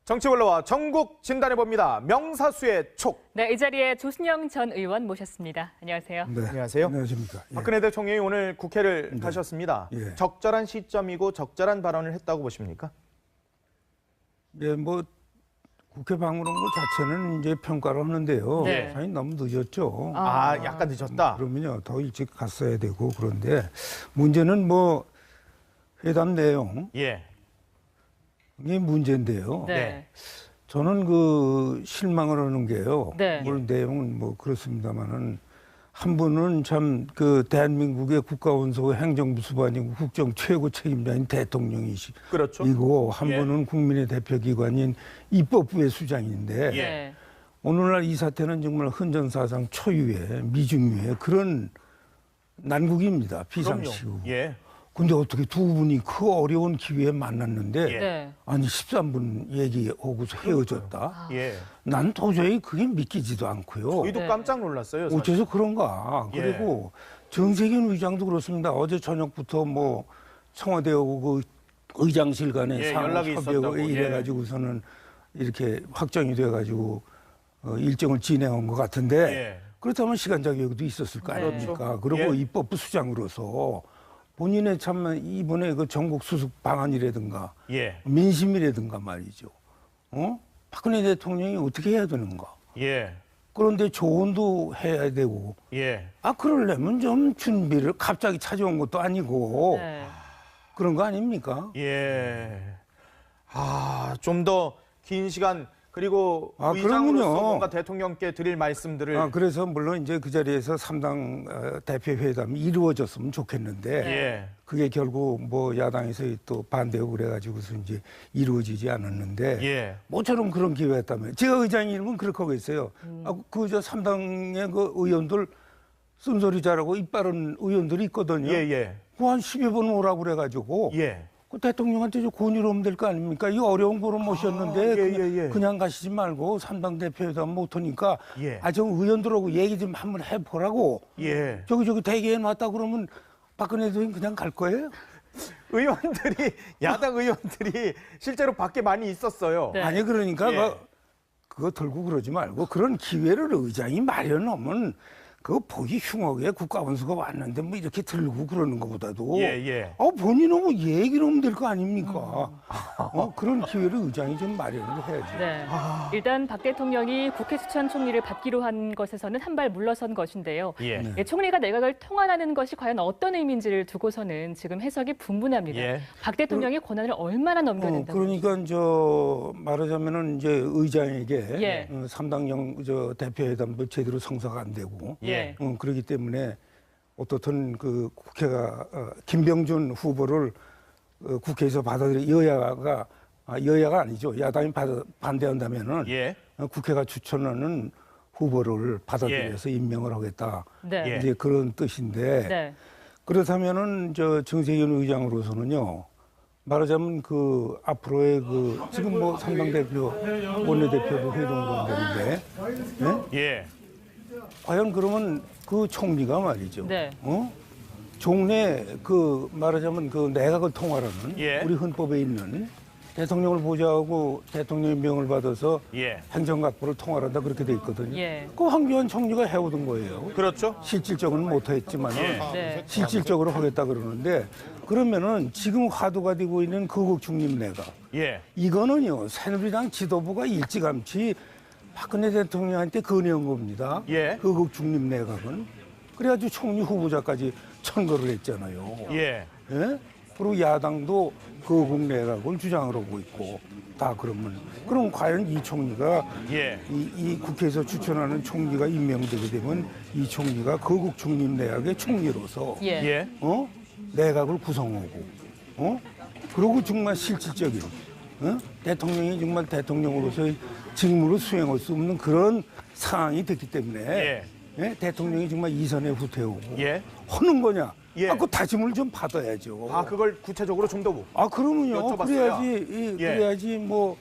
정치본러와 전국 진단해봅니다. 명사수의 촉. 네, 이 자리에 조순영 전 의원 모셨습니다. 안녕하세요. 네, 안녕하세요. 안녕하십니까. 예. 박근혜 대통령이 오늘 국회를 네. 가셨습니다. 예. 적절한 시점이고 적절한 발언을 했다고 보십니까? 예, 뭐 국회 방문한 것 자체는 이제 평가를 하는데요. 네. 사실 너무 늦었죠. 아, 약간 늦었다. 그러면요 더 일찍 갔어야 되고 그런데 문제는 뭐 회담 내용 예. 이 문제인데요. 네. 저는 그 실망을 하는 게요. 네. 물론 내용은 뭐 그렇습니다만은 한 분은 참 그 대한민국의 국가원수 행정부 수반이고 국정 최고 책임자인 대통령이시고 그렇죠. 한 예. 분은 국민의 대표기관인 입법부의 수장인데 예. 네. 오늘날 이 사태는 정말 헌정사상 초유의 미중유의 그런 난국입니다. 비상시국. 그럼요. 예. 근데 어떻게 두 분이 그 어려운 기회에 만났는데 예. 네. 아니 13분 얘기하고서 헤어졌다? 예. 난 도저히 그게 믿기지도 않고요. 저희도 네. 깜짝 놀랐어요. 사실. 어째서 그런가? 예. 그리고 정세균 의장도 그렇습니다. 어제 저녁부터 뭐 청와대하고 그 의장실 간에 예, 상호 연락이 있었다고. 협의가 이래가지고서는 이렇게 확정이 돼가지고 일정을 진행한 것 같은데 예. 그렇다면 시간적 여유도 있었을 거 네. 아닙니까? 그리고 예. 입법부 수장으로서 본인의 참 이번에 그 전국 수습 방안이라든가 예. 민심이라든가 말이죠. 박근혜 대통령이 어떻게 해야 되는가? 예. 그런데 조언도 해야 되고 예. 그러려면 좀 준비를 갑자기 찾아온 것도 아니고 네. 그런 거 아닙니까? 예. 아, 좀 더 긴 시간 그리고 의장으로서 그러면요. 뭔가 대통령께 드릴 말씀들을 그래서 물론 이제 그 자리에서 3당 대표 회담이 이루어졌으면 좋겠는데 예. 그게 결국 뭐 야당에서 또 반대하고 그래가지고서 이제 이루어지지 않았는데 예. 모처럼 그런 기회였다면 제가 의장이면 그렇게 하고 있어요. 그 저 3당의 그 의원들 쓴소리 잘하고 입 바른 의원들이 있거든요. 예. 예. 그한 10여 번 오라고 그래가지고 예. 그 대통령한테 좀 권유를 하면 될 거 아닙니까? 이 어려운 거를 모셨는데 그냥 가시지 말고 3당 대표회담 못하니까 예. 저 의원들하고 얘기 좀 한번 해보라고. 예. 저기 대기해 놨다 그러면 박근혜 대통령 그냥 갈 거예요? 의원들이 야당 의원들이 실제로 밖에 많이 있었어요. 네. 아니 그러니까 예. 그거 들고 그러지 말고 그런 기회를 의장이 마련하면 그거 보기 흉하게 국가원수가 왔는데 뭐 이렇게 들고 그러는 것보다도 예. 본인은 뭐 얘기를 하면 될 거 아닙니까? 그런 기회를 의장이 좀 마련을 해야지. 네. 일단 박 대통령이 국회 추천 총리를 받기로 한 것에서는 한 발 물러선 것인데요. 예. 네. 예, 총리가 내각을 통할하는 것이 과연 어떤 의미인지를 두고서는 지금 해석이 분분합니다. 예. 박 대통령의 권한을 얼마나 넘겨낸다고 그러니까 저 말하자면은 이제 의장에게 예. 3당 저 대표회담도 제대로 성사가 안 되고 예. 그렇기 때문에 어떻든 그 국회가 김병준 후보를 국회에서 받아들여 여야가 아니죠. 야당이 반대한다면은 예. 국회가 추천하는 후보를 받아들여서 임명을 하겠다. 네. 예. 이제 그런 뜻인데 네. 그렇다면은 저 정세균 의장으로서는요. 말하자면 그 앞으로의 그 지금 뭐 3당 대표 원내대표도 회동으로 되는데 예. 과연 그러면 그 총리가 말이죠. 네. 종래 그 말하자면 그 내각을 통할하는 예. 우리 헌법에 있는 대통령을 보좌하고 대통령의 명을 받아서 예. 행정각부를 통할한다 그렇게 돼 있거든요. 예. 그 황교안 총리가 해오던 거예요. 그렇죠. 실질적으로는 못했지만은 네. 실질적으로 하겠다 그러는데 그러면은 지금 화두가 되고 있는 거국 중립 내각 예. 이거는요 새누리당 지도부가 일찌감치 박근혜 대통령한테 건의한 겁니다. 예. 거국 중립 내각은 그래가지고 총리 후보자까지 천거를 했잖아요. 예. 예? 그리고 야당도 거국 내각을 주장을 하고 있고 다 그럼 과연 이 총리가 예. 이 국회에서 추천하는 총리가 임명되게 되면 이 총리가 거국 중립 내각의 총리로서 예. 예. 내각을 구성하고 그리고 정말 실질적인 대통령이 정말 대통령으로서의 직무를 수행할 수 없는 그런 상황이 됐기 때문에 대통령이 정말 이선에 후퇴하고 예. 하는 거냐? 예. 그 다짐을 좀 받아야죠. 그걸 구체적으로 좀 더 그러면요. 여쭤봤어요. 그래야지 뭐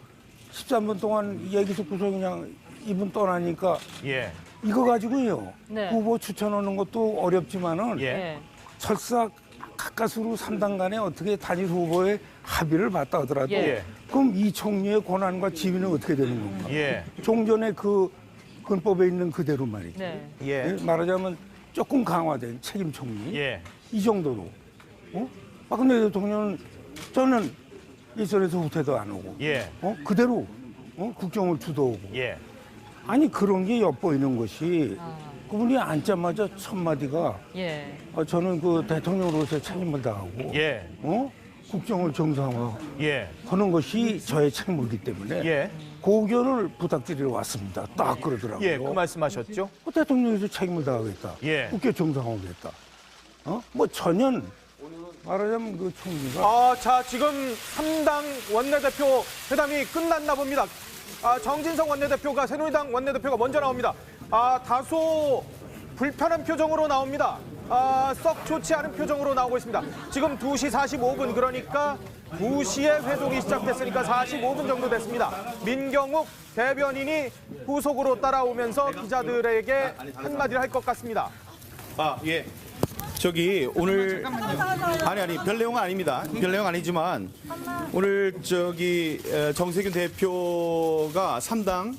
13분 동안 얘기 듣고서 그냥 이분 떠나니까 예. 이거 가지고요. 네. 후보 추천하는 것도 어렵지만은 예. 예. 설사 가까스로 3당 간에 어떻게 단일 후보의 합의를 봤다 하더라도 예. 그럼 이 총리의 권한과 지위는 어떻게 되는 건가? 예. 종전의 그 헌법에 있는 그대로 말이죠. 네. 예. 예, 말하자면 조금 강화된 책임 총리 예. 이 정도로. 박근혜 대통령은 저는 일선에서 후퇴도 안 오고 예. 그대로 국정을 주도하고 예. 아니 그런 게 엿보이는 것이 그분이 앉자마자 첫 마디가 예. 저는 그 대통령으로서 책임을 다하고 예. 국정을 정상화 예. 하는 것이 저의 책무이기 때문에 예. 고견을 부탁드리러 왔습니다. 딱 그러더라고요. 예. 그 말씀하셨죠? 대통령에서 책임을 다하겠다. 예. 국회 정상화하겠다. 뭐 전혀 말하자면 그 총리가 자, 지금 3당 원내대표 회담이 끝났나 봅니다. 정진석 원내대표가, 새누리당 원내대표가 먼저 나옵니다. 다소 불편한 표정으로 나옵니다. 썩 좋지 않은 표정으로 나오고 있습니다. 지금 2시 45분, 그러니까 2시에 회동이 시작됐으니까 45분 정도 됐습니다. 민경욱 대변인이 후속으로 따라오면서 기자들에게 한마디를 할 것 같습니다. 예. 저기 오늘 아니 별 내용은 아닙니다. 별 내용 아니지만 오늘 저기 정세균 대표가 3당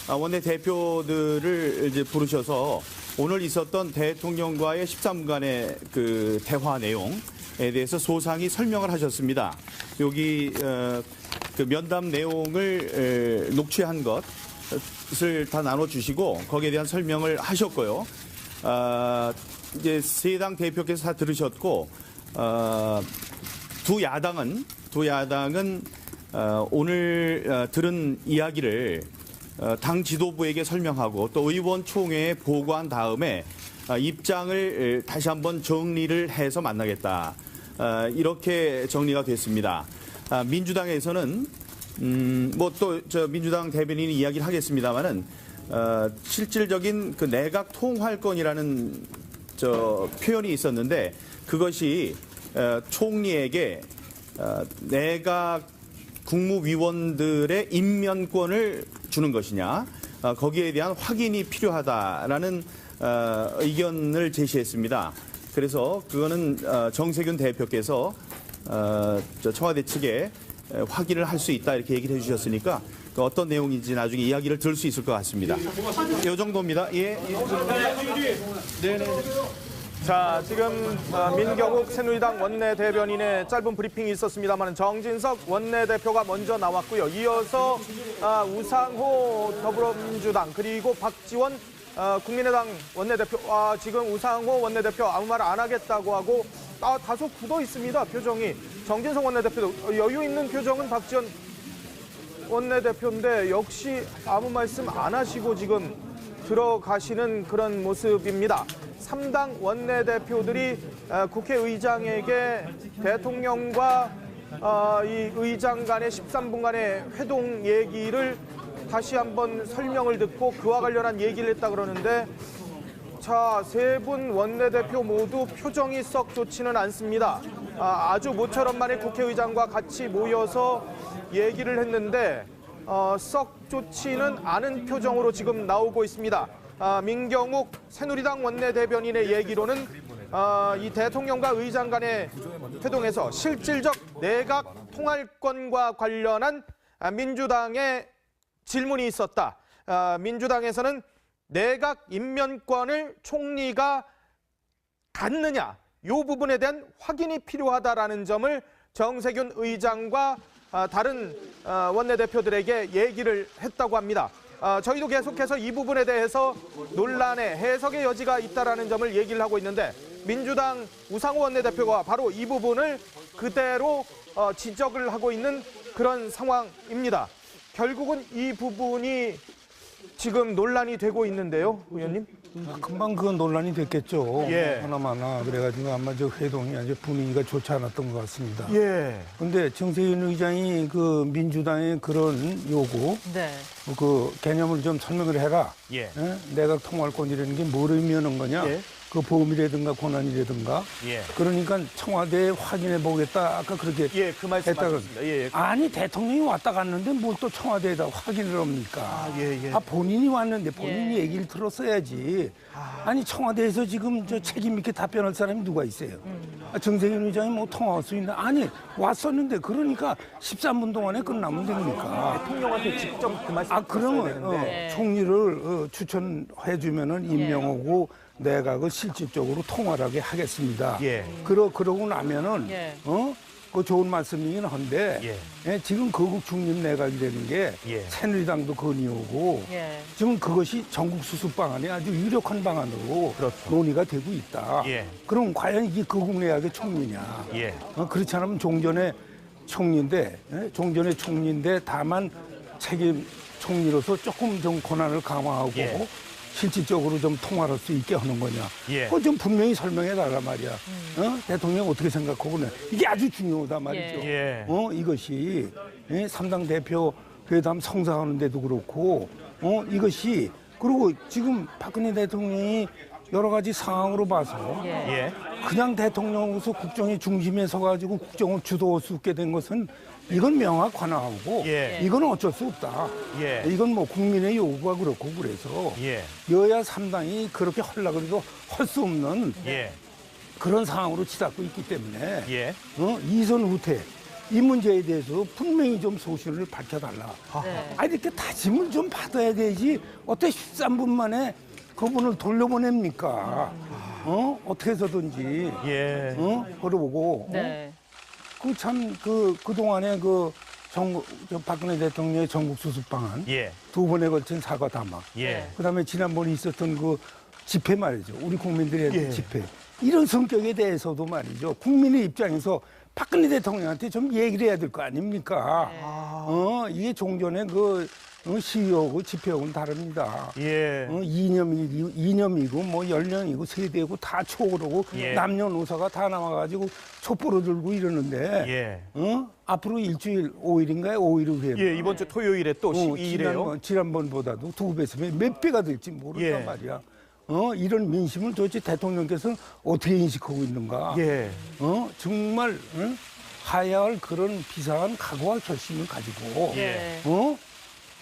원내 대표들을 이제 부르셔서 오늘 있었던 대통령과의 13분간의 그 대화 내용에 대해서 소상히 설명을 하셨습니다. 여기 그 면담 내용을 녹취한 것을 다 나눠주시고 거기에 대한 설명을 하셨고요. 이제 세 당 대표께서 다 들으셨고 두 야당은 오늘 들은 이야기를 당 지도부에게 설명하고 또 의원총회에 보고한 다음에 입장을 다시 한번 정리를 해서 만나겠다. 이렇게 정리가 됐습니다. 민주당에서는 뭐 또 저 민주당 대변인이 이야기를 하겠습니다만은 실질적인 그 내각 통할권이라는 표현이 있었는데 그것이 총리에게 내각 국무위원들의 임면권을 주는 것이냐 거기에 대한 확인이 필요하다라는 의견을 제시했습니다. 그래서 그거는 정세균 대표께서 청와대 측에 확인을 할 수 있다 이렇게 얘기를 해주셨으니까 어떤 내용인지 나중에 이야기를 들을 수 있을 것 같습니다. 이 정도입니다. 예. 네네. 자, 지금 민경욱 새누리당 원내대변인의 짧은 브리핑이 있었습니다만 정진석 원내대표가 먼저 나왔고요. 이어서 우상호 더불어민주당 그리고 박지원 국민의당 원내대표 지금 우상호 원내대표 아무 말 안 하겠다고 하고 다소 굳어 있습니다. 표정이. 정진석 원내대표도 여유 있는 표정은 박지원 원내대표인데 역시 아무 말씀 안 하시고 지금 들어가시는 그런 모습입니다. 3당 원내대표들이 국회의장에게 대통령과 이 의장 간의 13분간의 회동 얘기를 다시 한번 설명을 듣고 그와 관련한 얘기를 했다 그러는데 자, 세 분 원내대표 모두 표정이 썩 좋지는 않습니다. 아주 모처럼 만에 국회의장과 같이 모여서 얘기를 했는데 썩 좋지는 않은 표정으로 지금 나오고 있습니다. 민경욱 새누리당 원내대변인의 얘기로는 이 대통령과 의장 간의 회동에서 실질적 내각 통할권과 관련한 민주당의 질문이 있었다. 민주당에서는 내각 임면권을 총리가 갖느냐, 이 부분에 대한 확인이 필요하다라는 점을 정세균 의장과 다른 원내대표들에게 얘기를 했다고 합니다. 저희도 계속해서 이 부분에 대해서 논란의 해석의 여지가 있다라는 점을 얘기를 하고 있는데 민주당 우상호 원내대표가 바로 이 부분을 그대로 지적을 하고 있는 그런 상황입니다. 결국은 이 부분이 지금 논란이 되고 있는데요, 의원님? 금방 그 논란이 됐겠죠. 예. 하나마나 그래가지고 아마 저 회동이 아주 분위기가 좋지 않았던 것 같습니다. 예. 그런데 정세균 의장이 그 민주당의 그런 요구, 네. 그 개념을 좀 설명을 해라. 예. 내각 통할권이라는 게 뭘 의미하는 거냐? 예. 그 범위라든가 권한이라든가 예. 그러니까 청와대에 확인해 보겠다 아까 그렇게 예, 그 말씀 했다가 하셨습니다. 예, 예. 아니 대통령이 왔다 갔는데 뭘 또 청와대에다 확인을 합니까? 예. 본인이 왔는데 본인이 예. 얘기를 들었어야지. 아니 청와대에서 지금 저 책임 있게 답변할 사람이 누가 있어요? 정세균 의장이 뭐 통화할 수 있나? 아니 왔었는데 그러니까 13분 동안에 끝나면 됩니까? 대통령한테 직접 그 말씀 그러면 되는데. 총리를 추천해 주면은 임명하고 내각을 실질적으로 통할하게 하겠습니다. 예. 그러고 나면은 예. 그 좋은 말씀이긴 한데 예. 지금 거국 중립 내각이라는 게 예. 새누리당도 건의하고 예. 지금 그것이 전국 수습 방안이 아주 유력한 방안으로 그렇죠. 논의가 되고 있다. 예. 그럼 과연 이게 거국 내각의 총리냐? 예. 그렇지 않으면 종전의 총리인데 다만 책임 총리로서 조금 좀 권한을 강화하고 예. 실질적으로 좀 통할할 수 있게 하는 거냐. 예. 그거 좀 분명히 설명해 달라 말이야. 대통령 어떻게 생각하고 그래. 이게 아주 중요하다 말이죠. 예. 이것이 3당 대표 회담 성사하는데도 그렇고 이것이 그리고 지금 박근혜 대통령이 여러 가지 상황으로 봐서 예. 그냥 대통령으로서 국정의 중심에 서가지고 국정을 주도할 수 있게 된 것은 이건 명확 관화하고 예. 이건 어쩔 수 없다. 예. 이건 뭐 국민의 요구가 그렇고 그래서 예. 여야 3당이 그렇게 하려고 해도 할 수 없는 예. 그런 상황으로 치닫고 있기 때문에 예. 이선 후퇴 이 문제에 대해서 분명히 좀 소신을 밝혀달라. 네. 이렇게 다짐을 좀 받아야 되지 어떻게 13분 만에 그분을 돌려보냅니까? 어떻게 해서든지 예. 그러고 네. 그동안에 박근혜 대통령의 전국 수습 방안 예. 두 번에 걸친 사과 담화 예. 그다음에 지난번에 있었던 그 집회 말이죠. 우리 국민들의 예. 집회. 이런 성격에 대해서도 말이죠. 국민의 입장에서 박근혜 대통령한테 좀 얘기를 해야 될 거 아닙니까? 이게 종전의 시위하고 집회하고는 다릅니다. 예. 이념이고 뭐 연령이고 세대고 다 초월하고 예. 남녀노소가 다 나와가지고 촛불을 들고 이러는데 예. 앞으로 일주일 5일인가요? 5일 후에 예, 이번 주 토요일에 또 12일에요. 지난번보다도 두 배수면 몇 배가 될지 모른단 예. 말이야. 이런 민심을 도대체 대통령께서 어떻게 인식하고 있는가? 예. 정말 해야 할 그런 비상한 각오와 결심을 가지고 예.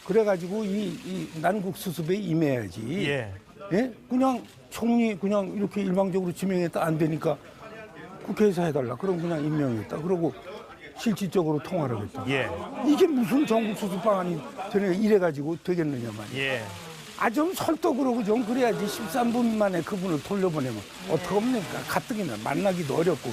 그래가지고 이 난국 수습에 임해야지. 예. 예? 그냥 총리 그냥 이렇게 일방적으로 지명했다 안 되니까 국회에서 해달라. 그럼 그냥 임명했다. 그러고 실질적으로 통화를 하겠다. 예. 이게 무슨 전국 수습 방안이 되네 이래가지고 되겠느냐 말이야. 예. 좀 설득으로 좀 그래야지 13분 만에 그분을 돌려보내면 어떻게 합니까? 가뜩이나 만나기도 어렵고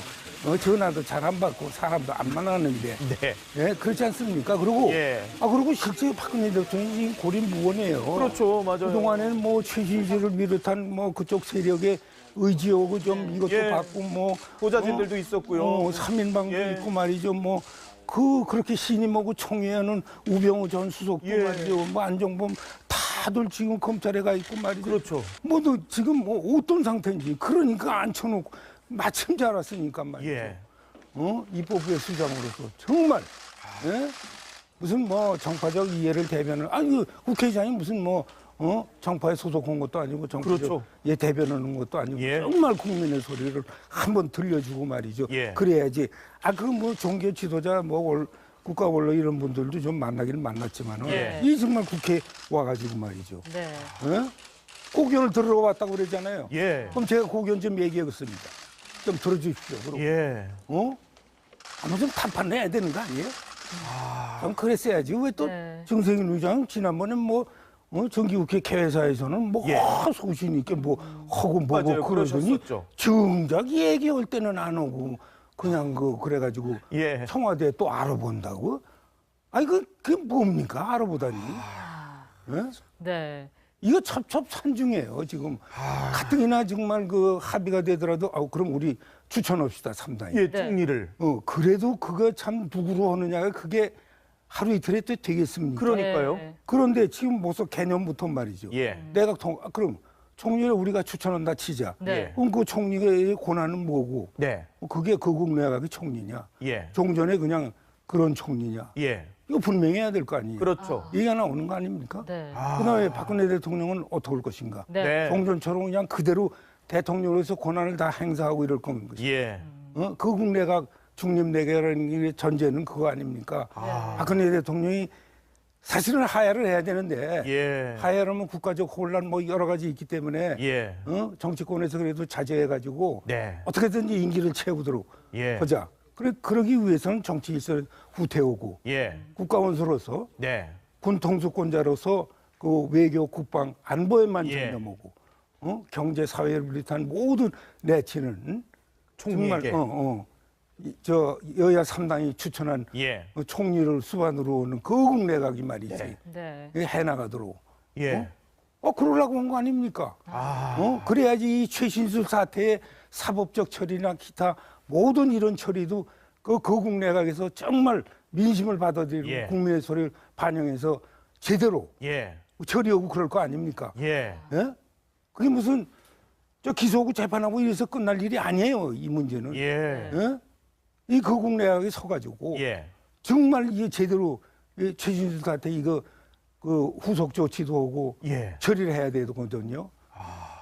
전화도 잘 안 받고 사람도 안 만나는데 네. 예, 그렇지 않습니까? 그리고 예. 그리고 실제 박근혜 대통령이 고립무원이에요. 그렇죠. 맞아요. 그동안에는 뭐 최신실을 비롯한 뭐 그쪽 세력의 의지하고 좀 이것도 예. 받고 뭐 보좌진들도 있었고요. 3인방도 예. 있고 말이죠. 뭐 그렇게 신임하고 총회하는 우병우 전 수석도 예. 말이죠. 뭐 안정범 다들 지금 검찰에 가 있고 말이죠. 그렇죠. 뭐도 지금 뭐 어떤 상태인지 그러니까 앉혀놓고 마침 잘 왔으니까 말이죠. 예. 입법부의 수장으로서 정말 예? 무슨 뭐 정파적 이해를 대변을 국회의장이 무슨 뭐 정파에 소속한 것도 아니고 정파적 그렇죠. 대변하는 것도 아니고 예. 정말 국민의 소리를 한번 들려주고 말이죠. 예. 그래야지. 뭐 종교 지도자 국가 원로 이런 분들도 좀 만나기는 만났지만은 예. 이 정말 국회 와가지고 말이죠. 네. 예? 고견을 들으러 왔다고 그러잖아요. 예. 그럼 제가 고견 좀 얘기하겠습니다. 좀 들어주십시오. 그럼. 예. 좀 탄판 내야 되는 거 아니에요? 좀 그랬어야지. 왜 또 네. 정세균 의장 지난번에 정기국회 개회사에서는 예. 소신 있게 하고 맞아요. 그러더니 그러셨었죠. 정작 얘기할 때는 안 오고 그냥 그래가지고 예. 청와대 또 알아본다고? 그게 뭡니까? 알아보다니. 예? 네. 이거 첩첩산중이에요, 지금. 가뜩이나 정말 합의가 되더라도, 그럼 우리 추천합시다, 3당이. 예, 총리를. 그래도 그거 참 누구로 하느냐가 그게 하루 이틀에 또 되겠습니까? 그러니까요. 네. 그런데 지금 벌써 개념부터 말이죠. 예. 그럼 총리를 우리가 추천한다 치자. 네. 그럼 그 총리의 권한은 뭐고? 네. 그게 거국 내각의 총리냐? 예. 종전에 그냥 그런 총리냐? 예. 이거 분명히 해야 될 거 아니에요? 그렇죠. 얘기가 나오는 거 아닙니까? 네. 그다음에 박근혜 대통령은 어떻게 할 것인가? 네. 네. 종전처럼 그냥 그대로 대통령으로서 권한을 다 행사하고 이럴 겁니다. 예. 거국 내각 중립 내각이라는 게 전제는 그거 아닙니까? 박근혜 대통령이 사실은 하야를 해야 되는데 예. 하야라면 국가적 혼란 뭐 여러 가지 있기 때문에 예. 정치권에서 그래도 자제해가지고 네. 어떻게든지 임기를 채우도록 예. 하자. 그러기 위해서는 정치 질서를 후퇴하고 예. 국가원수로서 네. 군 통수권자로서 그 외교, 국방, 안보에만 예. 전념하고 경제, 사회를 비롯한 모든 내치는 총리에게. 정말 저 여야 3당이 추천한 예. 총리를 수반으로 오는 거국 내각이 말이지 네. 해나가도록 예. 그러려고 한 거 아닙니까? 그래야지 이 최신술 사태의 사법적 처리나 기타 모든 이런 처리도 그 거국 내각에서 정말 민심을 받아들이고 예. 국민의 소리를 반영해서 제대로 예. 처리하고 그럴 거 아닙니까? 예. 예? 그게 무슨 저 기소하고 재판하고 이래서 끝날 일이 아니에요. 이 문제는. 예. 예? 이 거국 내각에 서가지고 예. 정말 이게 제대로 이 최신술 사태 이거 그 후속 조치도 하고 예. 처리를 해야 되거든요.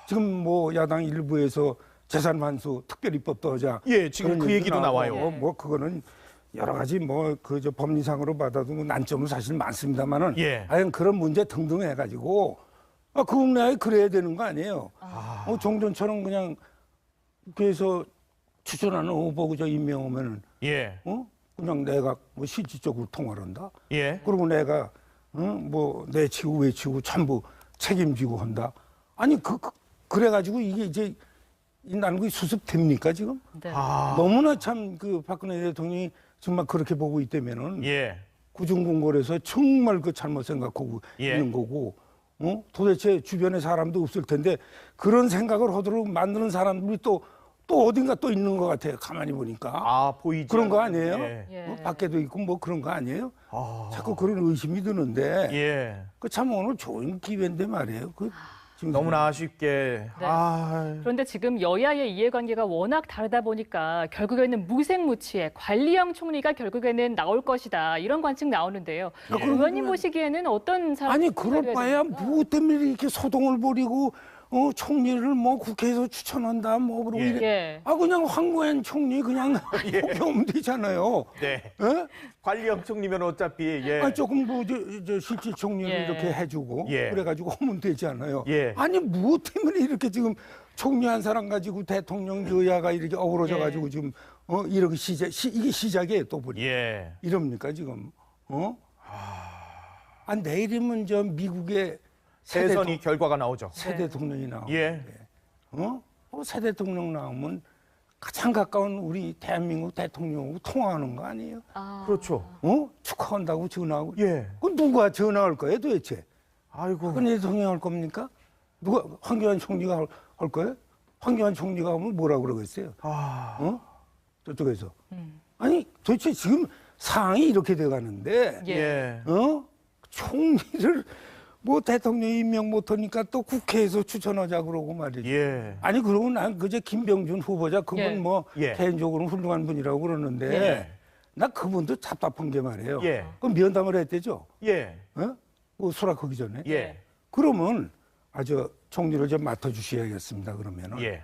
지금 뭐 야당 일부에서 재산 환수 특별입법도 하자. 예, 지금 그런 그 얘기도 나오고 나와요. 뭐 그거는 여러 가지 뭐 그 저 법리상으로 받아도 뭐 난점은 사실 많습니다만은 예. 하여간 그런 문제 등등 해가지고 거국 내에 그래야 되는 거 아니에요. 종전처럼 그냥 국회에서 추천하는 후보 그저 임명하면은 예. 그냥 내가 뭐 실질적으로 통화를 한다. 예. 그리고 내가 뭐 내치고 외치고 전부 책임지고 한다. 아니 그래가지고 이게 이제 나는 그 수습됩니까 지금? 네. 너무나 참 그 박근혜 대통령이 정말 그렇게 보고 있다면은 예. 구중궁궐에서 정말 그 잘못 생각하고 예. 있는 거고, 도대체 주변에 사람도 없을 텐데 그런 생각을 하도록 만드는 사람들이 또 어딘가 또 있는 것 같아요. 가만히 보니까. 보이지. 그런 거 않는- 아니에요? 예. 예. 밖에도 있고 뭐 그런 거 아니에요? 자꾸 그런 의심이 드는데 예. 그 참 오늘 좋은 기회인데 말이에요. 지금 너무나 아쉽게. 네. 그런데 지금 여야의 이해관계가 워낙 다르다 보니까 결국에는 무색무취의 관리형 총리가 결국에는 나올 것이다. 이런 관측 나오는데요. 의원님 보시기에는 어떤 사람이 아니 그럴 바에야 뭐 때문에 이렇게 소동을 벌이고 총리를 뭐 국회에서 추천한다 뭐 그러고 예. 이래. 예. 그냥 황교안 총리 그냥 뽑혀오면 되잖아요. 네. 예? 관리형 총리면 어차피 예. 조금 뭐 저 실질 총리를 예. 이렇게 해주고 예. 그래가지고 하면 되잖아요. 예. 아니 뭐 때문에 이렇게 지금 총리 한 사람 가지고 대통령 여야가 이렇게 어우러져가지고 예. 지금 이렇게 이게 시작이에요 또 보니. 예. 이럽니까 지금? 내일이면 저 미국의 새 대선이 결과가 나오죠. 대통령이 나오고. 예. 새 대통령 나오면 가장 가까운 우리 대한민국 대통령하고 통화하는 거 아니에요? 그렇죠. 축하한다고 전화하고. 예. 그 누가 전화할 거예요 도대체? 아이고. 박근혜 대통령 할 겁니까? 누가 황교안 총리가 할 거예요? 황교안 총리가 하면 뭐라고 그러겠어요? 저쪽에서. 아니 도대체 지금 상황이 이렇게 돼가는데 예. 총리를 뭐 대통령 임명 못하니까 또 국회에서 추천하자 그러고 말이죠. 예. 아니 그러고 난 그제 김병준 후보자 그분 예. 뭐 예. 개인적으로는 훌륭한 분이라고 그러는데 예. 나 그분도 답답한 게 말이에요. 예. 그럼 면담을 했대죠. 예. 뭐 수락하기 전에. 예. 그러면 저 총리를 좀 맡아주셔야겠습니다. 그러면은 예.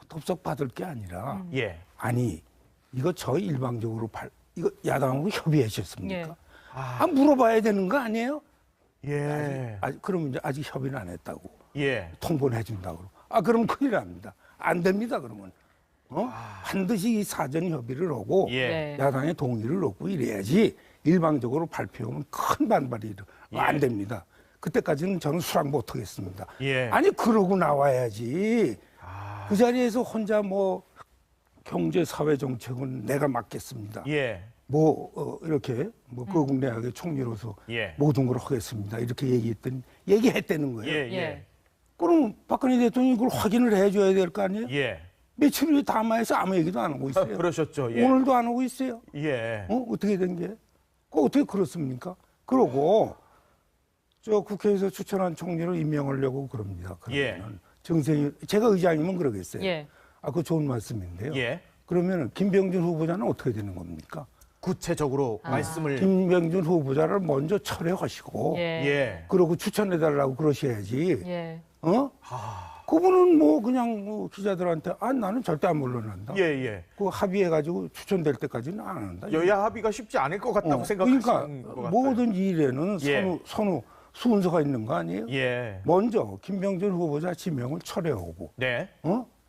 덥석 받을 게 아니라 예. 아니 이거 저 일방적으로 이거 야당하고 협의하셨습니까? 예. 물어봐야 되는 거 아니에요? 예. 그러면 이제 아직 협의는 안 했다고 예. 통보는 해준다고. 그럼 큰일 납니다. 안 됩니다. 그러면 반드시 이 사전 협의를 하고 예. 네. 야당의 동의를 얻고 이래야지 일방적으로 발표하면 큰 반발이 안 됩니다. 그때까지는 저는 수락 못 하겠습니다. 예. 아니 그러고 나와야지. 그 자리에서 혼자 뭐 경제 사회 정책은 내가 맡겠습니다. 예. 뭐 이렇게 뭐 거국 내각의 총리로서 예. 모든 걸 하겠습니다. 이렇게 얘기했다는 거예요. 예. 예. 예. 그럼 박근혜 대통령이 그걸 확인을 해줘야 될 거 아니에요? 예. 며칠 후에 담화에서 아무 얘기도 안 하고 있어요. 그러셨죠. 예. 오늘도 안 하고 있어요. 예. 어떻게 된 게? 어떻게 그렇습니까? 그러고 저 국회에서 추천한 총리를 임명하려고 그럽니다. 그러면은 정세균 제가 의장이면 그러겠어요. 예. 그거 좋은 말씀인데요. 예. 그러면은 김병준 후보자는 어떻게 되는 겁니까? 구체적으로 말씀을 김병준 후보자를 먼저 철회하시고 예. 예. 그러고 추천해달라고 그러셔야지. 예. 그분은 뭐 그냥 뭐 기자들한테 나는 절대 안 물러난다. 예, 예. 그 합의해가지고 추천될 때까지는 안 한다. 여야 합의가 쉽지 않을 것 같다고 생각하시는 그러니까 것 같아요. 모든 일에는 예. 선후 순서가 있는 거 아니에요? 예. 먼저 김병준 후보자 지명을 철회하고, 네.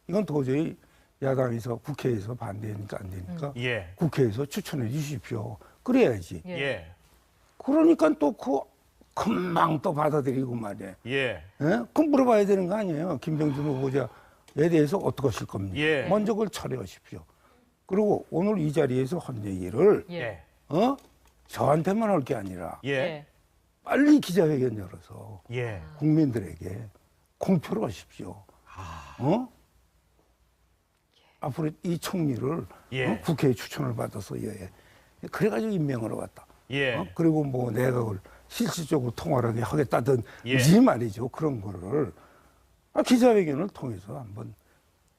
이건 도저히 야당에서 국회에서 반대하니까 안 되니까 예. 국회에서 추천해 주십시오. 그래야지. 예. 예. 그러니까 또 금방 또 받아들이고 말이야. 예. 예? 그럼 물어봐야 되는 거 아니에요? 김병준 후보자에 대해서 어떻게 하실 겁니까? 예. 먼저 그걸 철회하십시오. 그리고 오늘 이 자리에서 한 얘기를 예. 저한테만 할 게 아니라 예. 예. 빨리 기자회견 열어서 예. 국민들에게 공표를 하십시오. 앞으로 이 총리를 예. 국회에 추천을 받아서 그래가지고 임명하러 왔다. 예. 그리고 뭐 내각을 실질적으로 통화하게 하겠다든지 예. 말이죠. 그런 거를 기자회견을 통해서 한번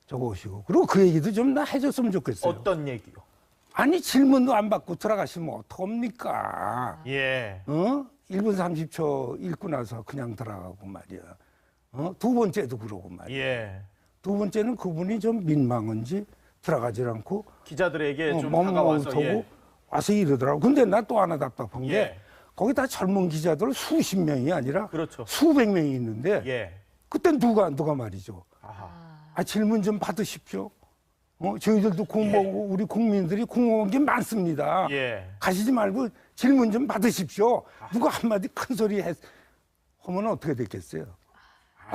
적어오시고 그리고 그 얘기도 좀 나 해줬으면 좋겠어요. 어떤 얘기요? 아니 질문도 안 받고 들어가시면 어떡합니까? 예. 1분 30초 읽고 나서 그냥 들어가고 말이야. 두 번째도 그러고 말이야. 예. 두 번째는 그분이 좀 민망한지 들어가질 않고 기자들에게 좀 다가와서 멍멍하고 와서 이러더라고. 근데 나 또 하나 답답한 게 예. 거기 다 젊은 기자들 수십 명이 아니라 그렇죠. 수백 명이 있는데 예. 그땐 누가 말이죠. 아하. 질문 좀 받으십시오. 저희들도 궁금하고 우리 국민들이 궁금한 게 많습니다. 예. 가시지 말고 질문 좀 받으십시오. 누가 한마디 큰 소리 하면 어떻게 됐겠어요?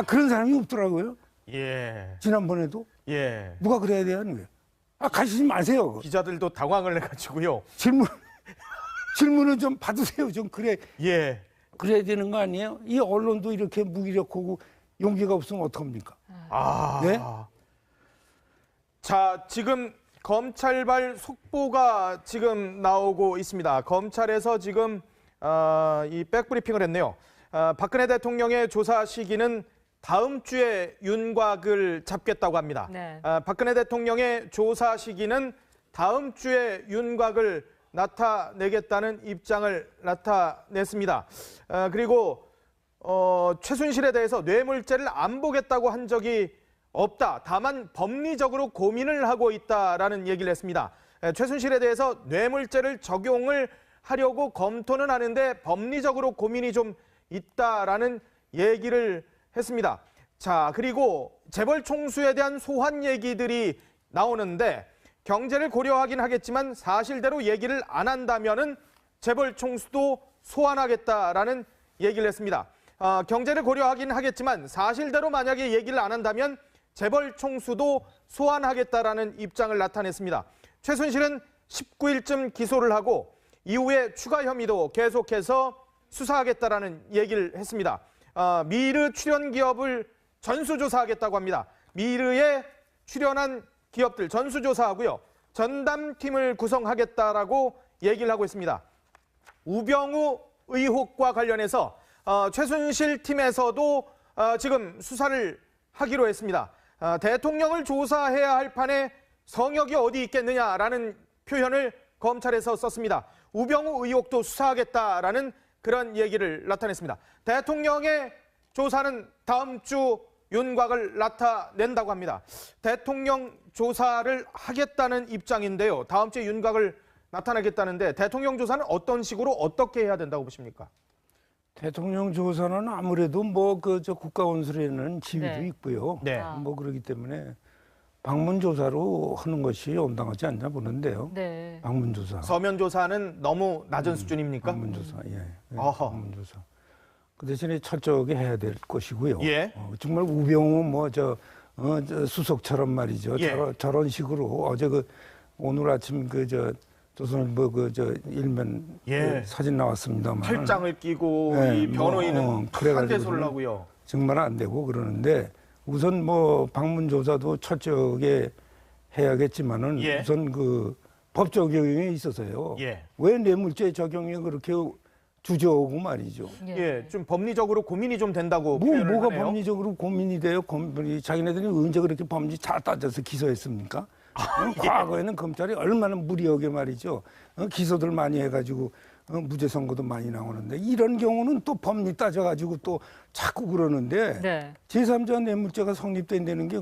그런 사람이 없더라고요. 예. 지난번에도 예. 누가 그래야 되는 거예요? 가시지 마세요. 기자들도 당황을 해가지고요. 질문을 좀 받으세요. 좀 예. 그래야 되는 거 아니에요? 이 언론도 이렇게 무기력하고 용기가 없으면 어떡합니까? 아. 네? 자, 지금 검찰발 속보가 지금 나오고 있습니다. 검찰에서 지금 이 백브리핑을 했네요. 박근혜 대통령의 조사 시기는 다음 주에 윤곽을 잡겠다고 합니다. 네. 박근혜 대통령의 조사 시기는 다음 주에 윤곽을 나타내겠다는 입장을 나타냈습니다. 그리고 최순실에 대해서 뇌물죄를 안 보겠다고 한 적이 없다. 다만 법리적으로 고민을 하고 있다라는 얘기를 했습니다. 최순실에 대해서 뇌물죄를 적용을 하려고 검토는 하는데 법리적으로 고민이 좀 있다라는 얘기를 했습니다. 자, 그리고 재벌 총수에 대한 소환 얘기들이 나오는데 경제를 고려하긴 하겠지만 사실대로 얘기를 안 한다면은 재벌 총수도 소환하겠다라는 얘기를 했습니다. 경제를 고려하긴 하겠지만 사실대로 만약에 얘기를 안 한다면 재벌 총수도 소환하겠다라는 입장을 나타냈습니다. 최순실은 19일쯤 기소를 하고 이후에 추가 혐의도 계속해서 수사하겠다라는 얘기를 했습니다. 미르 출연 기업을 전수조사하겠다고 합니다. 미르에 출연한 기업들 전수조사하고요. 전담팀을 구성하겠다라고 얘기를 하고 있습니다. 우병우 의혹과 관련해서 최순실 팀에서도 지금 수사를 하기로 했습니다. 대통령을 조사해야 할 판에 성역이 어디 있겠느냐라는 표현을 검찰에서 썼습니다. 우병우 의혹도 수사하겠다라는 그런 얘기를 나타냈습니다. 대통령의 조사는 다음 주 윤곽을 나타낸다고 합니다. 대통령 조사를 하겠다는 입장인데요. 다음 주에 윤곽을 나타내겠다는데 대통령 조사는 어떤 식으로 어떻게 해야 된다고 보십니까? 대통령 조사는 아무래도 저 국가원수라는 지위도 네. 있고요. 네. 그렇기 때문에 방문 조사로 하는 것이 온당하지 않나 보는데요. 네. 방문 조사. 서면 조사는 너무 낮은 수준입니까? 방문 조사. 예. 어허. 방문 조사. 그 대신에 철저하게 해야 될 것이고요. 예. 정말 우병우 저 수석처럼 말이죠. 예. 저런 식으로 어제 오늘 아침 조선일보 일면 예. 사진 나왔습니다만 팔짱을 끼고 네, 이 변호인은 그래가지고는 한대소를 하고요. 정말 안 되고 그러는데 우선 방문 조사도 철저하게 해야겠지만은 예. 우선 법 적용에 있어서요. 예. 왜 뇌물죄 적용이 그렇게 주저하고 말이죠. 예, 좀 법리적으로 고민이 좀 된다고 표현을 뭐가 하네요. 법리적으로 고민이 돼요? 자기네들이 언제 그렇게 법리 잘 따져서 기소했습니까? 과거에는 검찰이 얼마나 무리하게 말이죠. 기소들 많이 해가지고 무죄 선고도 많이 나오는데 이런 경우는 또 법리 따져가지고 또 자꾸 그러는데 네. 제3자 뇌물죄가 성립된다는 게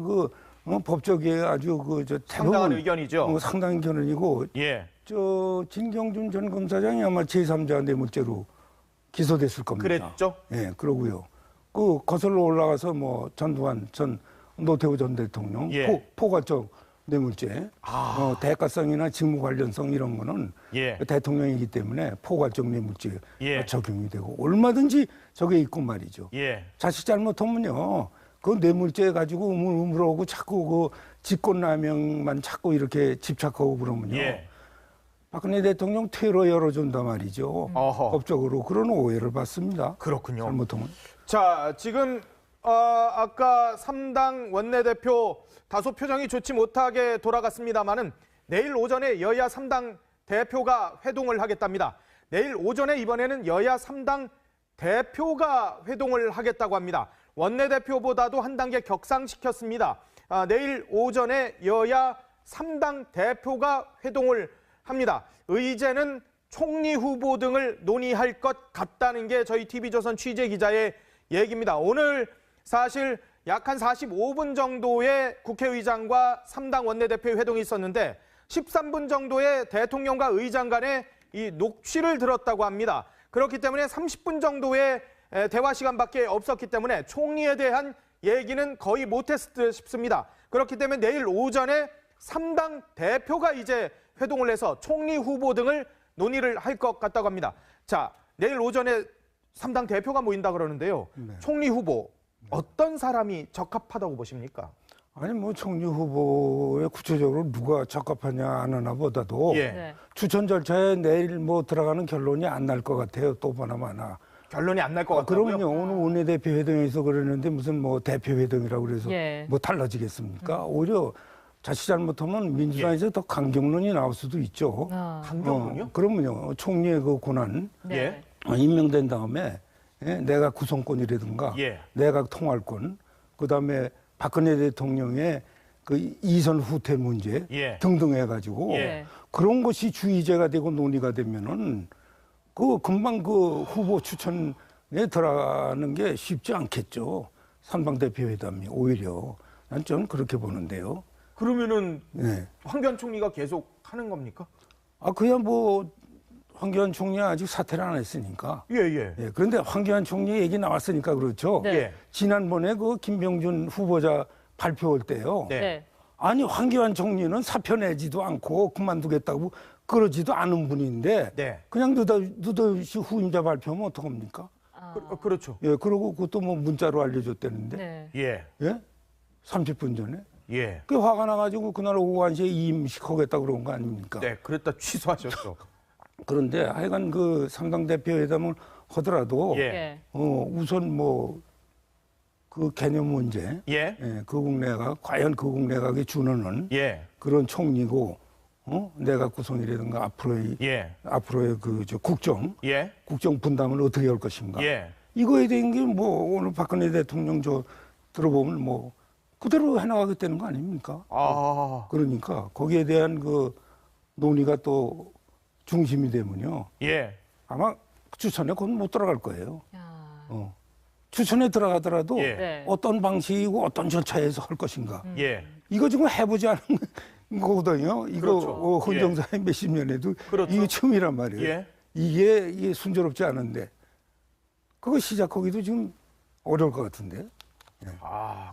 법적에 아주 상당한 대부분 의견이죠. 상당한 견해이고 예. 진경준 전 검사장이 아마 제3자 뇌물죄로 기소됐을 겁니다. 그랬죠. 예, 그러고요. 거슬러 올라가서 전두환 전 노태우 전 대통령 예. 포괄적 뇌물죄, 대가성이나 직무 관련성 이런 거는 예. 대통령이기 때문에 포괄적 뇌물죄 예. 적용이 되고 얼마든지 저게 있고 말이죠. 예. 자칫 잘못하면요, 그 뇌물죄 가지고 우물우물하고 자꾸 직권남용만 자꾸 이렇게 집착하고 그러면요. 예. 박근혜 대통령 퇴로 열어준단 말이죠. 어허. 법적으로 그런 오해를 받습니다. 그렇군요. 잘못하면. 자, 지금 아까 3당 원내대표 다소 표정이 좋지 못하게 돌아갔습니다마는 내일 오전에 여야 3당 대표가 회동을 하겠답니다. 내일 오전에 이번에는 여야 3당 대표가 회동을 하겠다고 합니다. 원내대표보다도 한 단계 격상시켰습니다. 내일 오전에 여야 3당 대표가 회동을 합니다. 의제는 총리 후보 등을 논의할 것 같다는 게 저희 TV조선 취재기자의 얘기입니다. 오늘 사실 약 한 45분 정도의 국회의장과 3당 원내대표 회동이 있었는데 13분 정도의 대통령과 의장 간의 이 녹취를 들었다고 합니다. 그렇기 때문에 30분 정도의 대화 시간밖에 없었기 때문에 총리에 대한 얘기는 거의 못했을 듯 싶습니다. 그렇기 때문에 내일 오전에 3당 대표가 이제 회동을 해서 총리 후보 등을 논의를 할 것 같다고 합니다. 자, 내일 오전에 3당 대표가 모인다 그러는데요. 총리 후보 어떤 사람이 적합하다고 보십니까? 아니 총리 후보에 구체적으로 누가 적합하냐 안 하나 보다도 예. 네. 추천 절차에 내일 들어가는 결론이 안 날 것 같아요. 또 보나마나. 결론이 안 날 것 같다고요? 그러면요. 오늘 원내대표 회동에서 그랬는데 무슨 대표 회동이라고 그래서 예. 달라지겠습니까? 오히려 자칫 잘못하면 민주당에서 더 강경론이 나올 수도 있죠. 강경론이요? 그러면요. 총리의 그 권한 네. 임명된 다음에 내각 구성권이라든가 예. 내각 통할권, 그다음에 박근혜 대통령의 그 이선 후퇴 문제 예. 등등 해가지고 예. 그런 것이 주의제가 되고 논의가 되면은 금방 후보 추천에 들어가는 게 쉽지 않겠죠. 3당 대표 회담이 오히려 난 좀 그렇게 보는데요. 그러면은 네. 황교안 총리가 계속 하는 겁니까? 그야 황교안 총리 아직 사퇴를 안 했으니까. 예. 예, 그런데 황교안 총리 얘기 나왔으니까 그렇죠. 네. 예. 지난번에 김병준 후보자 발표할 때요. 네. 네. 아니 황교안 총리는 사표 내지도 않고 그만두겠다고 그러지도 않은 분인데 네. 그냥 느닷없이 후임자 발표하면 어떡합니까? 그렇죠. 예, 그러고 그것도 문자로 알려줬다는데. 네. 예. 예? 30분 전에. 예. 그 화가 나가지고 그날 오후 1시에 이임식 하겠다 그런 거 아닙니까? 네, 그랬다 취소하셨죠. 그런데 하여간 3당 대표 회담을 하더라도 예. 네. 우선 그 개념 문제, 예. 거국내각 과연 거국내각에 준하는 예. 그런 총리고 내각 구성이라든가 앞으로의 국정 예. 분담을 어떻게 할 것인가. 예. 이거에 대한 게 오늘 박근혜 대통령 들어보면 그대로 해나가겠다는 거 아닙니까? 그러니까 거기에 대한 논의가 또 중심이 되면요. 예. 아마 추천에 곧 못 들어갈 거예요. 야. 추천에 들어가더라도 예. 네. 어떤 방식이고 어떤 절차에서 할 것인가. 예. 이거 지금 해보지 않은 거거든요. 이거 그렇죠. 헌정사의 몇십 년에도 그렇죠. 이게 처음이란 말이에요. 예. 이게 순조롭지 않은데 그거 시작하기도 지금 어려울 것 같은데.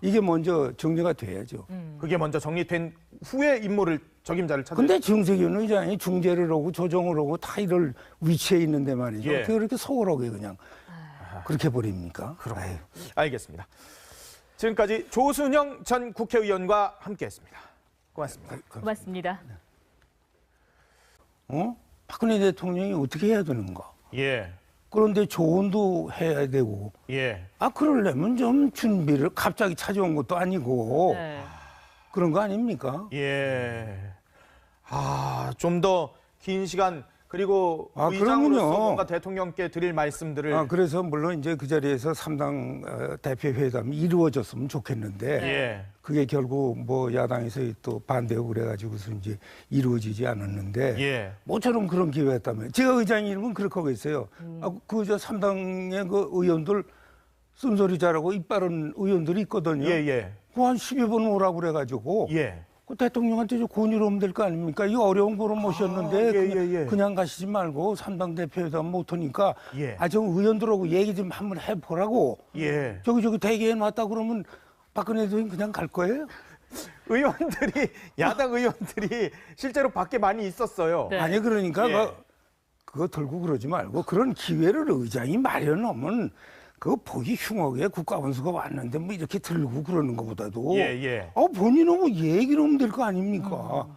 이게 먼저 정리가 돼야죠. 그게 먼저 정리된 후에 임무를 적임자를 찾는. 근데 정세균 의장이 중재를 하고 조정을 하고 다 이럴 위치에 있는데 말이죠. 예. 어떻게 그렇게 소홀하게 그냥 그렇게 버립니까? 아유. 알겠습니다. 지금까지 조순영 전 국회의원과 함께했습니다. 고맙습니다. 고맙습니다. 박근혜 대통령이 어떻게 해야 되는가? 예. 그런데 조언도 해야 되고, 예. 그러려면 좀 준비를 갑자기 찾아온 것도 아니고, 네. 그런 거 아닙니까? 예. 좀 더 긴 시간 그리고 의장으로서 그러면요. 뭔가 대통령께 드릴 말씀들을 그래서 물론 이제 그 자리에서 3당 대표 회담이 이루어졌으면 좋겠는데, 예. 그게 결국 뭐 야당에서 또 반대하고 그래가지고서 이제 이루어지지 않았는데 예. 모처럼 그런 기회였다면 제가 의장이면 그렇게 하고 있어요. 그저 3당의 그 의원들 쓴소리 잘하고 입 바른 의원들이 있거든요. 예, 예. 그한 10여 번 오라고 그래가지고 예. 그 대통령한테 좀 권유를 하면 될 거 아닙니까? 이 어려운 거로 모셨는데 예. 그냥 가시지 말고 3당 대표회담 못하니까 예. 좀 의원들하고 얘기 좀 한번 해보라고. 예. 저기 대기해 놨다 그러면 박근혜 대통령 그냥 갈 거예요? 의원들이 야당 의원들이 실제로 밖에 많이 있었어요. 네. 아니 그러니까 예. 그거 들고 그러지 말고 그런 기회를 의장이 마련하면 그거 보기 흉하게 국가원수가 왔는데 뭐 이렇게 들고 그러는 것보다도 예. 본인은 뭐 얘기를 하면 될 거 아닙니까?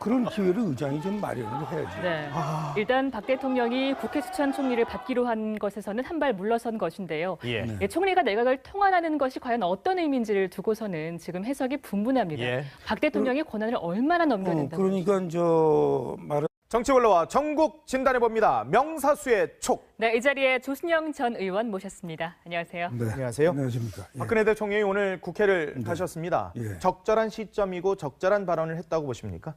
그런 기회를 의장이 좀 마련을 해야지. 네. 일단 박 대통령이 국회 추천 총리를 받기로 한 것에서는 한 발 물러선 것인데요. 예. 예, 총리가 내각을 통한하는 것이 과연 어떤 의미인지를 두고서는 지금 해석이 분분합니다. 예. 박 대통령이 권한을 얼마나 넘겨낸다고 그러니까 저 말은 정치원로와 전국 진단해봅니다. 명사수의 촉. 네, 이 자리에 조순영 전 의원 모셨습니다. 안녕하세요. 네. 안녕하세요. 안녕하십니까. 예. 박근혜 대통령이 오늘 국회를 네. 가셨습니다. 예. 적절한 시점이고 적절한 발언을 했다고 보십니까?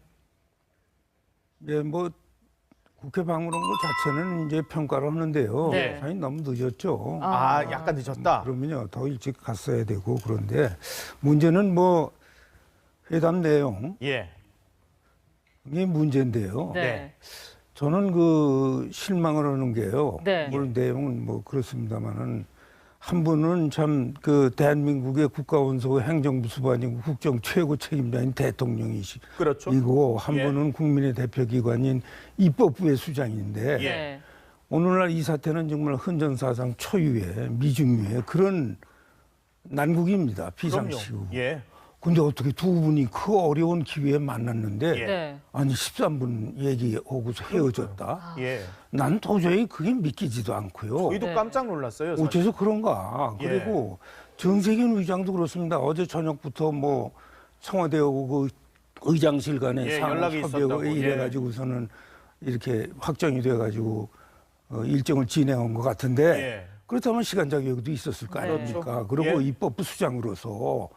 예, 뭐 국회 방문한 것 자체는 이제 평가를 하는데요. 네. 사실 너무 늦었죠. 아, 약간 늦었다. 그러면요 더 일찍 갔어야 되고 그런데 문제는 뭐 회담 내용 예. 이게 문제인데요. 네. 저는 그 실망을 하는 게요. 네. 물론 내용은 뭐 그렇습니다만은 한 분은 참 그 대한민국의 국가원수 행정부 수반이고 국정 최고 책임자인 대통령이시고 그렇죠. 한 예. 분은 국민의 대표기관인 입법부의 수장인데 예. 네. 오늘날 이 사태는 정말 헌정사상 초유의 미중유의 그런 난국입니다. 비상시국. 예. 근데 어떻게 두 분이 그 어려운 기회에 만났는데 예. 네. 아니 13분 얘기하고서 헤어졌다? 예. 난 도저히 그게 믿기지도 않고요. 저희도 네. 깜짝 놀랐어요. 사실. 어째서 그런가? 예. 그리고 정세균 의장도 그렇습니다. 어제 저녁부터 뭐 청와대하고 그 의장실 간에 예, 상호 연락이 협의하고 있었다고. 이래가지고서는 이렇게 확정이 돼가지고 일정을 진행한 것 같은데 예. 그렇다면 시간적 여유도 있었을 거 네. 아닙니까? 그렇죠. 그리고 예. 입법부 수장으로서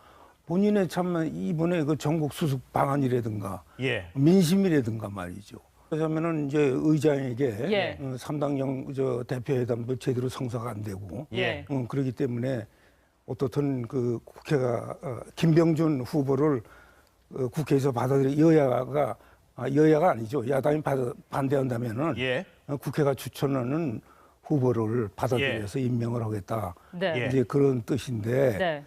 본인의 참 이번에 그 전국 수습 방안이라든가 예. 민심이라든가 말이죠. 그러면은 이제 의장에게 예. 3당 대표회담도 제대로 성사가 안 되고 예. 그렇기 때문에 어떻든 그 국회가 김병준 후보를 국회에서 여야가 아니죠. 야당이 반대한다면은 예. 국회가 추천하는 후보를 받아들여서 임명을 하겠다. 네. 예. 이제 그런 뜻인데 네.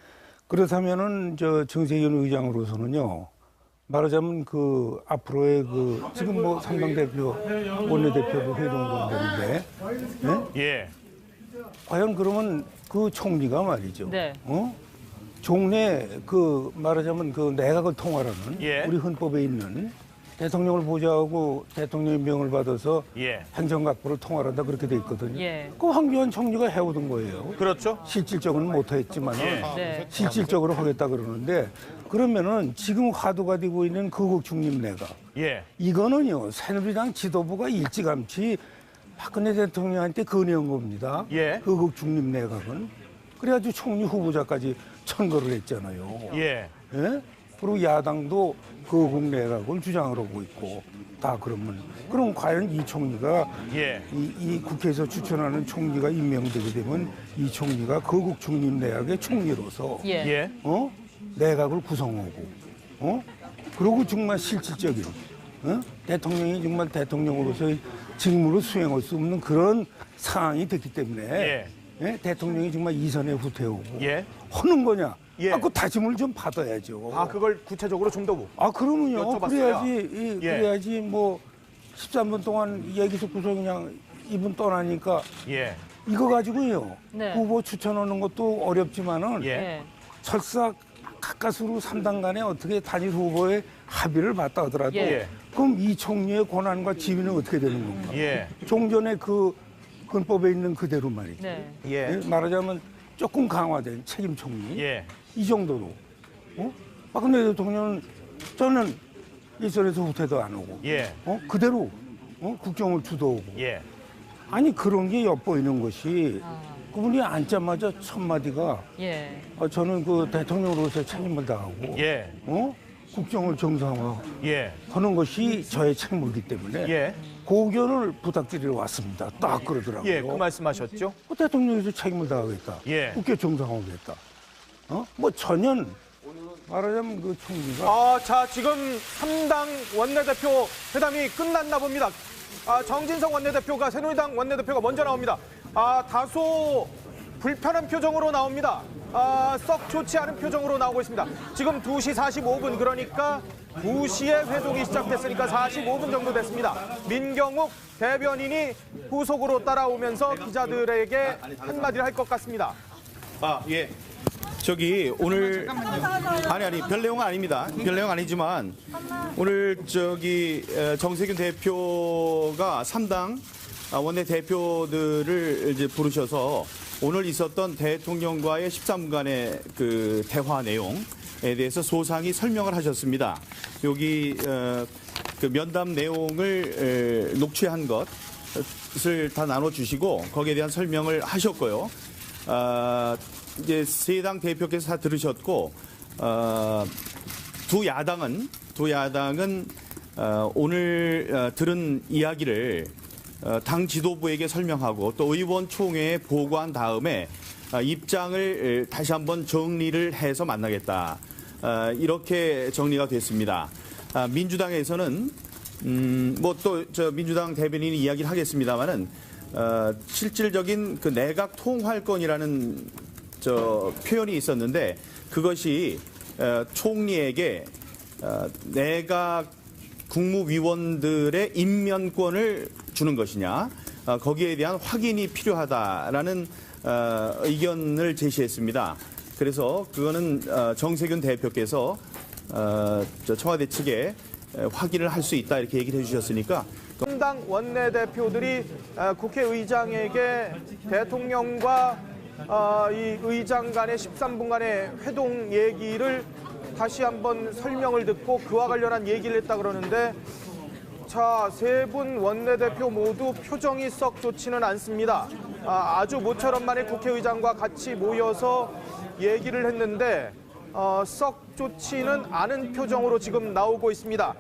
그렇다면은 정세균 의장으로서는요. 말하자면 그 앞으로의 그 지금 뭐 3당 대표 원내대표도 회동도 되는데 예. 과연 그러면 그 총리가 말이죠. 네. 종래 그 말하자면 그 내각을 통할하는 예. 우리 헌법에 있는 대통령을 보좌하고 대통령의 명을 받아서 예. 행정각부를 통할한다 그렇게 돼 있거든요. 예. 그 황교안 총리가 해오던 거예요. 그렇죠. 실질적으로는 못했지만은 예. 네. 실질적으로 하겠다 그러는데 그러면은 지금 화두가 되고 있는 거국 중립 내각 예. 이거는요 새누리당 지도부가 일찌감치 박근혜 대통령한테 건의한 겁니다. 예. 거국 중립 내각은 그래가지고 총리 후보자까지 천거를 했잖아요. 예. 예? 그리고 야당도 거국 내각을 주장을 하고 있고 다 그럼 과연 이 총리가 예. 이 국회에서 추천하는 총리가 임명되게 되면 이 총리가 거국 중립 내각의 총리로서 예. 예. 내각을 구성하고 그리고 정말 실질적인 대통령이 정말 대통령으로서의 직무를 수행할 수 없는 그런 상황이 됐기 때문에 대통령이 정말 이선에 후퇴하고 예. 하는 거냐? 예. 그 다짐을 좀 받아야죠. 아, 그걸 구체적으로 좀 더. 그러면요. 여쭤봤어요. 그래야지 뭐 13분 동안 얘기 듣고서 그냥 이분 떠나니까 예. 이거 가지고요. 네. 후보 추천하는 것도 어렵지만은 예. 예. 설사 가까스로 3당 간에 어떻게 단일 후보의 합의를 봤다 하더라도 예. 그럼 이 총리의 권한과 지위는 어떻게 되는 건가? 예. 종전에 그 헌법에 있는 그대로 말이죠. 네. 예. 말하자면 조금 강화된 책임 총리 예. 이 정도로 박근혜 대통령은 저는 일선에서 후퇴도 안 오고 예. 그대로 국정을 주도하고 예. 아니 그런 게 엿보이는 것이 그분이 앉자마자 첫 마디가 예. 저는 그 대통령으로서 책임을 다하고 예. 국정을 정상화 예. 하는 것이 저의 책무이기 때문에 예. 고견을 부탁드리러 왔습니다. 딱 그러더라고요. 예. 그 말씀하셨죠? 대통령에서 책임을 다하겠다. 예. 국회 정상화하겠다. 뭐 전혀 말하자면 그 총리가 자, 지금 3당 원내대표 회담이 끝났나 봅니다. 정진석 원내대표가, 새누리당 원내대표가 먼저 나옵니다. 다소 불편한 표정으로 나옵니다. 썩 좋지 않은 표정으로 나오고 있습니다. 지금 2시 45분, 그러니까 2시에 회동이 시작됐으니까 45분 정도 됐습니다. 민경욱 대변인이 후속으로 따라오면서 기자들에게 한마디를 할 것 같습니다. 예. 저기 오늘 아니 별 내용은 아닙니다. 별 내용 아니지만 오늘 저기 정세균 대표가 3당 원내 대표들을 이제 부르셔서 오늘 있었던 대통령과의 13분간의 그 대화 내용에 대해서 소상히 설명을 하셨습니다. 여기 그 면담 내용을 녹취한 것을 다 나눠주시고 거기에 대한 설명을 하셨고요. 이제 세 당 대표께서 다 들으셨고 두 야당은 오늘 들은 이야기를 당 지도부에게 설명하고 또 의원총회에 보고한 다음에 입장을 다시 한번 정리를 해서 만나겠다. 이렇게 정리가 됐습니다. 민주당에서는 뭐 또 저 민주당 대변인이 이야기를 하겠습니다만은 실질적인 그 내각 통할권이라는 표현이 있었는데 그것이 총리에게 내각 국무위원들의 임면권을 주는 것이냐 거기에 대한 확인이 필요하다라는 의견을 제시했습니다. 그래서 그거는 정세균 대표께서 청와대 측에 확인을 할 수 있다 이렇게 얘기를 해주셨으니까 3당 원내대표들이 국회의장에게 대통령과 이 의장 간의 13분간의 회동 얘기를 다시 한번 설명을 듣고 그와 관련한 얘기를 했다 그러는데 자, 세 분 원내대표 모두 표정이 썩 좋지는 않습니다. 아주 모처럼 만에 국회의장과 같이 모여서 얘기를 했는데 썩 좋지는 않은 표정으로 지금 나오고 있습니다.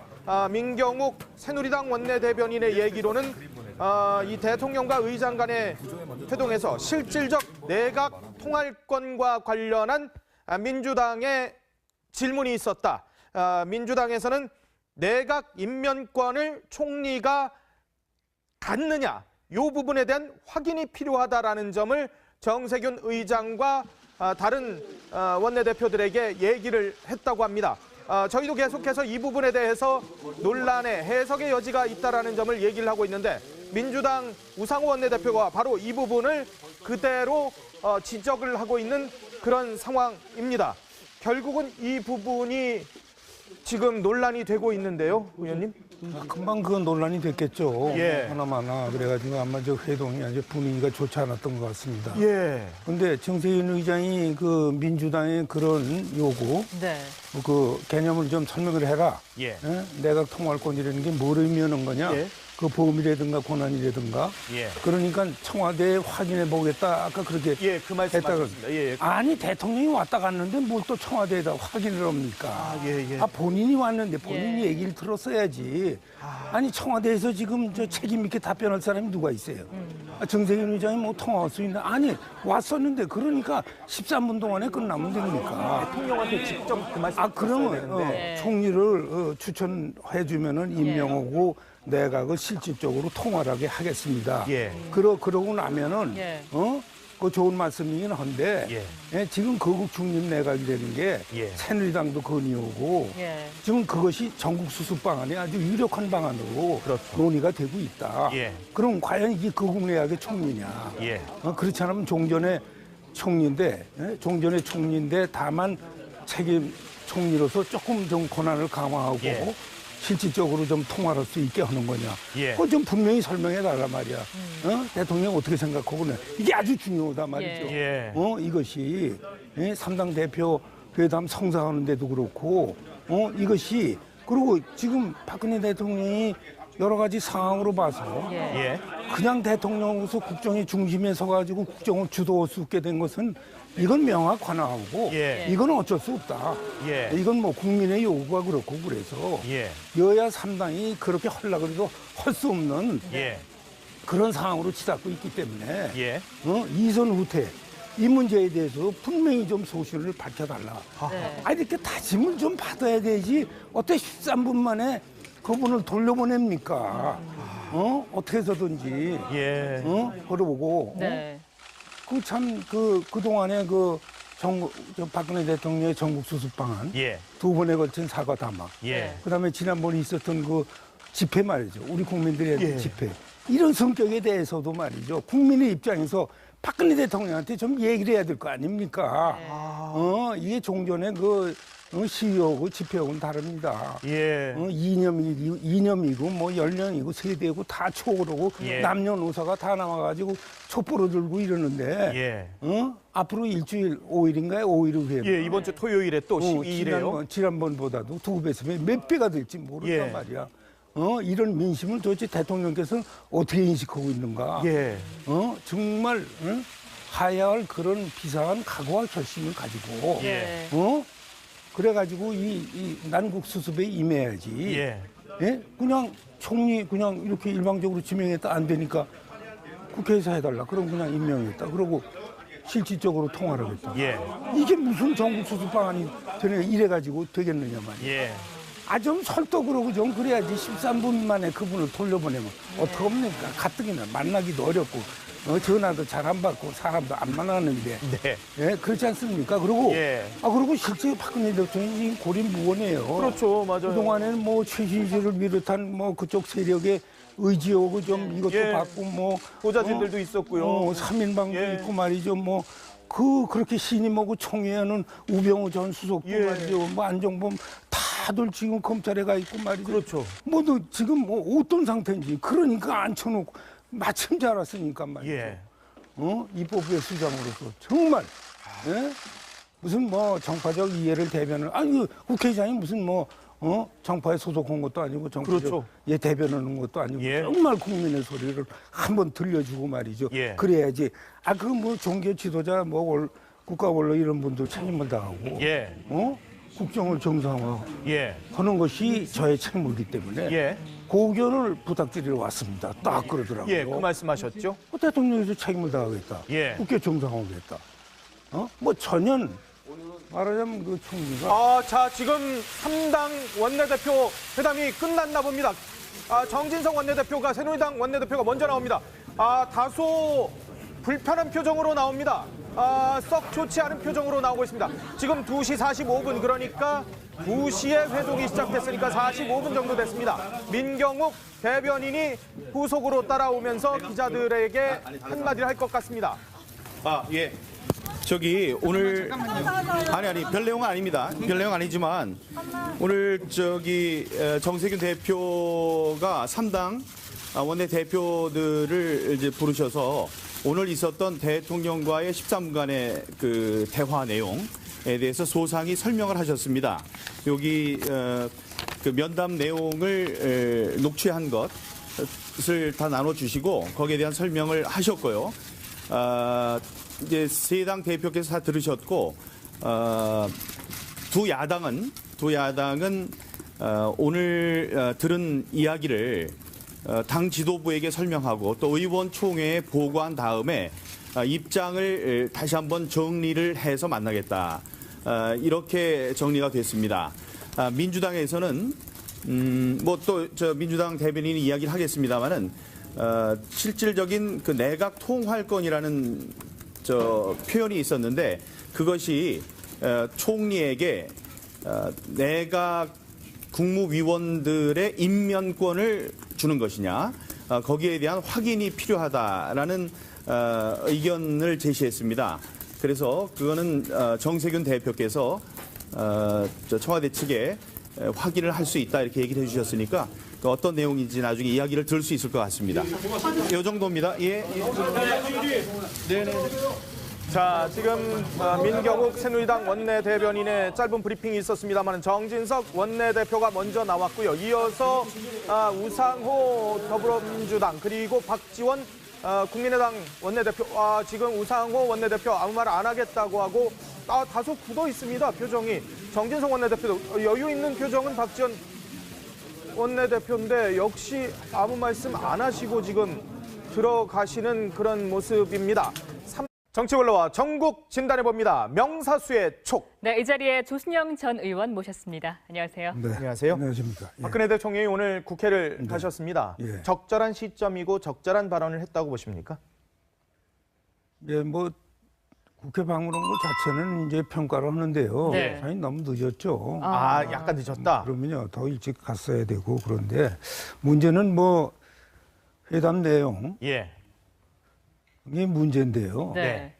민경욱 새누리당 원내대변인의 얘기로는 이 대통령과 의장 간의 회동에서 실질적 내각 통할권과 관련한 민주당의 질문이 있었다. 민주당에서는 내각 임면권을 총리가 갖느냐, 이 부분에 대한 확인이 필요하다라는 점을 정세균 의장과 다른 원내대표들에게 얘기를 했다고 합니다. 저희도 계속해서 이 부분에 대해서 논란의 해석의 여지가 있다라는 점을 얘기를 하고 있는데 민주당 우상호 원내대표가 바로 이 부분을 그대로 지적을 하고 있는 그런 상황입니다. 결국은 이 부분이 지금 논란이 되고 있는데요, 의원님? 금방 그 논란이 됐겠죠. 예. 하나마나 그래가지고 아마 저 회동이 아주 분위기가 좋지 않았던 것 같습니다. 예. 그런데 정세균 의장이 그 민주당의 그런 요구, 네. 그 개념을 좀 설명을 해라. 예. 내각 통할권이라는 게 뭘 의미하는 거냐? 예. 그 보험이라든가 권한이라든가. 예. 그러니까 청와대에 확인해 보겠다. 아까 그렇게 예, 그 말씀 했다가. 맞습니다. 예, 예. 아니 대통령이 왔다 갔는데 뭘 또 청와대에다 확인을 합니까? 예, 예. 본인이 왔는데 본인이 예. 얘기를 들었어야지. 아니 청와대에서 지금 저 책임 있게 답변할 사람이 누가 있어요? 정세균 의장이 뭐 통화할 수 있나? 아니 왔었는데 그러니까 13분 동안에 끝나면 됩니까? 대통령한테 직접 그 말씀 그러면 되는데. 총리를 추천해 주면은 임명하고 내각을 실질적으로 통할하게 하겠습니다. 예. 그러고 나면은 예. 그 좋은 말씀이긴 한데 예. 지금 거국 중립 내각이라는 게 예. 새누리당도 건의오고 예. 지금 그것이 전국 수습 방안이 아주 유력한 방안으로 그렇죠. 논의가 되고 있다. 예. 그럼 과연 이게 거국 내각의 총리냐? 예. 그렇지 않으면 종전의 총리인데 다만 책임 총리로서 조금 좀 권한을 강화하고 예. 실질적으로 좀 통할할 수 있게 하는 거냐. 예. 그거 좀 분명히 설명해 달란 말이야. 대통령 어떻게 생각하고 그래. 이게 아주 중요하다 말이죠. 예. 이것이 3당 대표 회담 성사하는 데도 그렇고 이것이 그리고 지금 박근혜 대통령이 여러 가지 상황으로 봐서 예. 예. 그냥 대통령으로서 국정의 중심에 서가지고 국정을 주도할 수 있게 된 것은 이건 명확 관화하고 예. 이건 어쩔 수 없다. 예. 이건 뭐 국민의 요구가 그렇고 그래서 예. 여야 3당이 그렇게 하려고 해도 할 수 없는 예. 그런 상황으로 치닫고 있기 때문에 예. 이선 후퇴 이 문제에 대해서 분명히 좀 소신을 밝혀달라. 네. 아니 이렇게 다짐을 좀 받아야 되지 어떻게 13분 만에 그분을 돌려보냅니까? 어떻게 해서든지 예. 그러고 네. 그동안에 박근혜 대통령의 전국 수습 방안 예. 두 번에 걸친 사과 담화 예. 그다음에 지난번에 있었던 그 집회 말이죠. 우리 국민들의 예. 집회. 이런 성격에 대해서도 말이죠. 국민의 입장에서 박근혜 대통령한테 좀 얘기를 해야 될 거 아닙니까? 이게 종전의 시위하고 집회하고는 다릅니다. 예. 이념이고 뭐 연령이고 세대고 다 초월하고 예. 남녀노소가 다 나와가지고 촛불을 들고 이러는데 예. 앞으로 일주일 5일인가요? 5일 후에 예, 이번 주 토요일에 또 12일에요. 지난번보다도 두 배수면 몇 배가 될지 모른단 예. 말이야. 이런 민심을 도대체 대통령께서는 어떻게 인식하고 있는가? 예. 정말 하야할 그런 비상한 각오와 결심을 가지고 예. 그래가지고 이 난국 수습에 임해야지. 예. 예? 그냥 총리 그냥 이렇게 일방적으로 지명했다 안 되니까 국회에서 해달라. 그럼 그냥 임명했다. 그러고 실질적으로 통화를 하겠다. 예. 이게 무슨 전국 수습 방안이 되네 이래가지고 되겠느냐 말이야. 예. 좀 설득으로 좀 그래야지 13분 만에 그분을 돌려보내면 어떡합니까? 가뜩이나 만나기도 어렵고 전화도 잘 안 받고 사람도 안 만나는데 네. 예, 그렇지 않습니까? 그리고 예. 그리고 실제 박근혜 대통령이 고립무원이에요. 그렇죠. 맞아요. 그동안에는 뭐 최신실을 비롯한 뭐 그쪽 세력의 의지하고 좀 이것도 예. 받고 뭐 보좌진들도 있었고요. 3인방도 예. 있고 말이죠. 뭐 그렇게 신임하고 총회하는 우병우 전 수석도 예. 말이죠. 뭐 안정범 다들 지금 검찰에 가 있고 말이죠. 그렇죠. 뭐도 지금 뭐 어떤 상태인지 그러니까 앉혀놓고 마침 잘 왔으니까 말이죠. 예. 입법부의 수장으로서 정말 예? 무슨 뭐 정파적 이해를 대변을 아니 국회의장이 무슨 뭐 정파에 소속한 것도 아니고 정파적 그렇죠. 대변하는 것도 아니고 예. 정말 국민의 소리를 한번 들려주고 말이죠. 예. 그래야지 그 뭐 종교 지도자 뭐 국가 원로 이런 분들 책임을 다하고 예. 국정을 정상화 예. 하는 것이 저의 책무이기 때문에 예. 고견을 부탁드리러 왔습니다. 딱 그러더라고요. 예. 그 말씀하셨죠? 대통령에서 책임을 다하겠다. 예. 국회 정상화하겠다. 뭐 전혀 말하자면 그 총리가 자, 지금 3당 원내대표 회담이 끝났나 봅니다. 정진석 원내대표가 새누리당 원내대표가 먼저 나옵니다. 다소 불편한 표정으로 나옵니다. 썩 좋지 않은 표정으로 나오고 있습니다. 지금 2시 45분 그러니까 2시에 회동이 시작됐으니까 45분 정도 됐습니다. 민경욱 대변인이 후속으로 따라오면서 기자들에게 한마디를 할 것 같습니다. 예. 저기 오늘 아니 별 내용은 아닙니다. 별 내용 아니지만 오늘 정세균 대표가 3당 원내 대표들을 이제 부르셔서 오늘 있었던 대통령과의 13분간의 그 대화 내용에 대해서 소상히 설명을 하셨습니다. 여기 그 면담 내용을 녹취한 것을 다 나눠주시고 거기에 대한 설명을 하셨고요. 이제 세 당 대표께서 다 들으셨고 두 야당은 오늘 들은 이야기를 당 지도부에게 설명하고 또 의원총회에 보고한 다음에 입장을 다시 한번 정리를 해서 만나겠다. 이렇게 정리가 됐습니다. 민주당에서는 뭐 또 저 민주당 대변인이 이야기를 하겠습니다만은 실질적인 그 내각 통할권이라는 표현이 있었는데 그것이 총리에게 내각 국무위원들의 임면권을 주는 것이냐 거기에 대한 확인이 필요하다라는 의견을 제시했습니다. 그래서 그거는 정세균 대표께서 청와대 측에 확인을 할 수 있다 이렇게 얘기를 해주셨으니까 어떤 내용인지 나중에 이야기를 들을 수 있을 것 같습니다. 이 정도입니다. 예. 네네. 자, 지금 민경욱 새누리당 원내대변인의 짧은 브리핑이 있었습니다만 정진석 원내대표가 먼저 나왔고요. 이어서 우상호 더불어민주당 그리고 박지원 국민의당 원내대표, 지금 우상호 원내대표 아무 말 안 하겠다고 하고 다소 굳어 있습니다. 표정이. 정진석 원내대표도 여유 있는 표정은 박지원 원내대표인데 역시 아무 말씀 안 하시고 지금 들어가시는 그런 모습입니다. 정치원로와 전국 진단해봅니다. 명사수의 촉. 네, 이 자리에 조순영 전 의원 모셨습니다. 안녕하세요. 네. 안녕하세요. 안녕하십니까. 예. 박근혜 대통령이 오늘 국회를 가셨습니다. 예. 적절한 시점이고 적절한 발언을 했다고 보십니까? 예, 뭐 국회 방문한 것 자체는 이제 평가를 하는데요. 네. 사실 너무 늦었죠. 약간 늦었다. 그러면요 더 일찍 갔어야 되고 그런데 문제는 뭐 회담 내용 예. 이게 문제인데요. 네.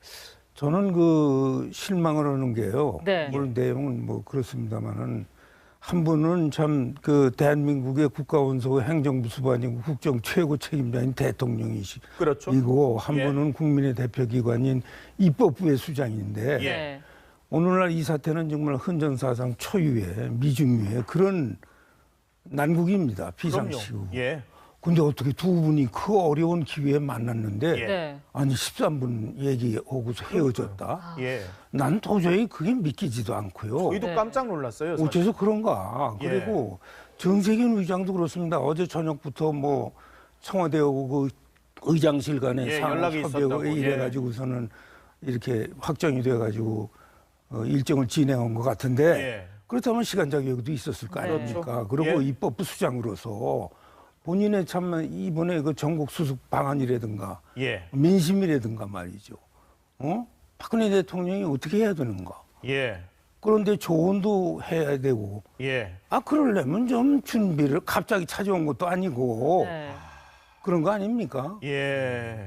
저는 그 실망을 하는 게요. 네. 물론 내용은 뭐 그렇습니다만은 한 분은 참 그 대한민국의 국가원수 행정부 수반이고 국정 최고 책임자인 대통령이시고 그렇죠. 한 예. 분은 국민의 대표기관인 입법부의 수장인데 예. 네. 오늘날 이 사태는 정말 헌정사상 초유의 미중유의 그런 난국입니다. 비상시국. 예. 근데 어떻게 두 분이 그 어려운 기회에 만났는데 예. 네. 아니 13분 얘기하고서 헤어졌다. 예. 난 도저히 그게 믿기지도 않고요. 저희도 네. 깜짝 놀랐어요. 사실. 어째서 그런가. 예. 그리고 정세균 의장도 그렇습니다. 어제 저녁부터 뭐 청와대하고 그 의장실 간에 예, 상호 연락이 있었다고. 협의하고 이래가지고서는 이렇게 확정이 돼가지고 일정을 진행한 것 같은데 예. 그렇다면 시간 자격도 있었을 거 네. 아닙니까? 그렇죠. 그리고 예. 입법부 수장으로서 본인의 참 이번에 그 전국 수습 방안이라든가 예. 민심이라든가 말이죠. 박근혜 대통령이 어떻게 해야 되는가? 예. 그런데 조언도 해야 되고 예. 그러려면 좀 준비를 갑자기 찾아온 것도 아니고 네. 그런 거 아닙니까? 예.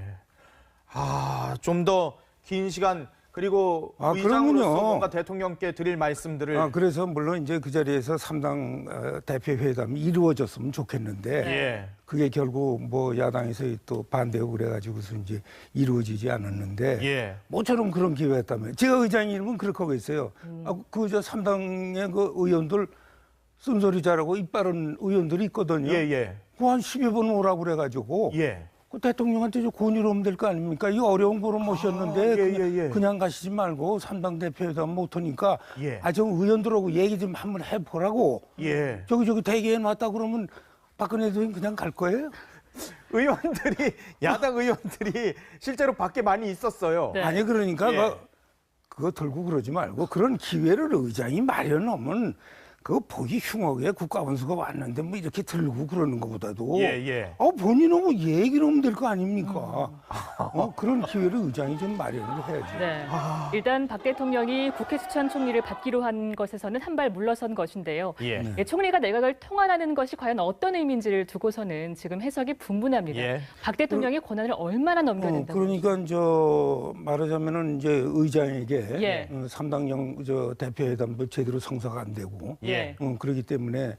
좀 더 긴 시간 그리고 의장으로서 그러면요. 뭔가 대통령께 드릴 말씀들을 그래서 물론 이제 그 자리에서 3당 대표 회담이 이루어졌으면 좋겠는데 예. 그게 결국 뭐 야당에서 또 반대하고 그래가지고서 이제 이루어지지 않았는데 예. 모처럼 그런 기회였다면 제가 의장이면 그렇게 하고 있어요. 그저 3당의 그 의원들 쓴소리 잘하고 입 바른 의원들이 있거든요. 예. 예. 그 한 10여 번 오라고 그래가지고 예. 그 대통령한테 좀 권유를 하면 될 거 아닙니까? 이 어려운 거를 모셨는데 그냥 가시지 말고 3당 대표회담 못하니까 예. 저 의원들하고 얘기 좀 한번 해보라고. 예. 저기 대기해 놨다 그러면 박근혜 대통령 그냥 갈 거예요? 의원들이 야당 의원들이 실제로 밖에 많이 있었어요. 네. 아니 그러니까 예. 그거 들고 그러지 말고 그런 기회를 의장이 마련하면 그거 보기 흉하게 국가원수가 왔는데 뭐 이렇게 들고 그러는 것보다도 예. 본인은 뭐 얘기를 하면 될 거 아닙니까? 그런 기회를 의장이 좀 마련을 해야지. 네. 일단 박 대통령이 국회 추천 총리를 받기로 한 것에서는 한 발 물러선 것인데요. 예. 예, 총리가 내각을 통할하는 것이 과연 어떤 의미인지를 두고서는 지금 해석이 분분합니다. 예. 박 대통령의 권한을 얼마나 넘겨야 된다고? 그러니까 말하자면은 이제 의장에게 예. 3당 대표회담도 제대로 성사가 안 되고 예. 그렇기 때문에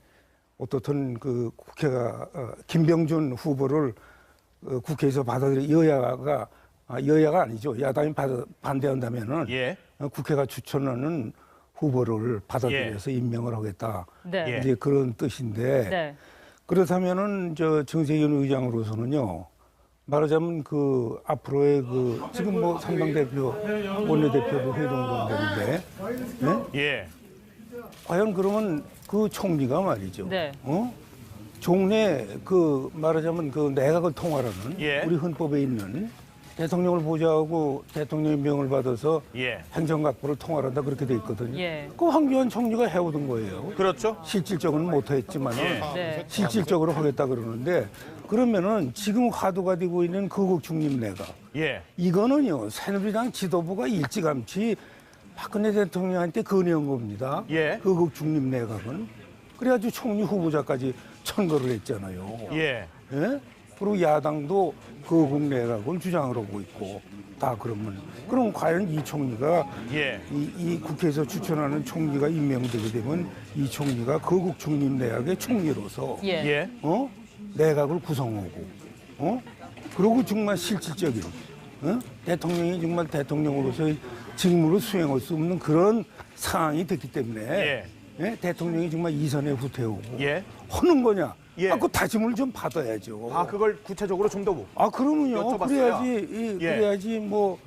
어떻든 그 국회가 김병준 후보를 국회에서 여야가 아니죠. 야당이 반대한다면은 예. 국회가 추천하는 후보를 받아들여서 임명을 하겠다. 네. 예. 이제 그런 뜻인데 네. 그렇다면은 정세균 의장으로서는요. 말하자면 그 앞으로의 지금 뭐 3당 대표 원내대표도 회동된다는데 예. 과연 그러면 그 총리가 말이죠. 네. 종래 말하자면 그 내각을 통할하는 예. 우리 헌법에 있는 대통령을 보좌하고 대통령의 명을 받아서 예. 행정각부를 통할한다 그렇게 돼 있거든요. 예. 그 황교안 총리가 해오던 거예요. 그렇죠. 실질적으로는 못했지만 예. 네. 실질적으로 하겠다 그러는데 그러면은 지금 화두가 되고 있는 거국중립 내각 예. 이거는요 새누리당 지도부가 일찌감치 박근혜 대통령한테 건의한 겁니다. 예. 거국중립 내각은 그래가지고 총리 후보자까지 천거를 했잖아요. 예. 예? 그리고 야당도 거국 내각을 주장을 하고 있고 다 그럼 과연 이 총리가 예. 이 국회에서 추천하는 총리가 임명되게 되면 이 총리가 거국 중립 내각의 총리로서 예. 예. 내각을 구성하고 그리고 정말 실질적인 대통령이 정말 대통령으로서의 직무를 수행할 수 없는 그런 상황이 됐기 때문에 예? 대통령이 정말 이선에 후퇴하고 예. 하는 거냐? 예. 그 다짐을 좀 받아야죠. 아, 그걸 구체적으로 좀 더. 그러면요. 여쭤봤어요. 그래야지, 예. 그래야지 뭐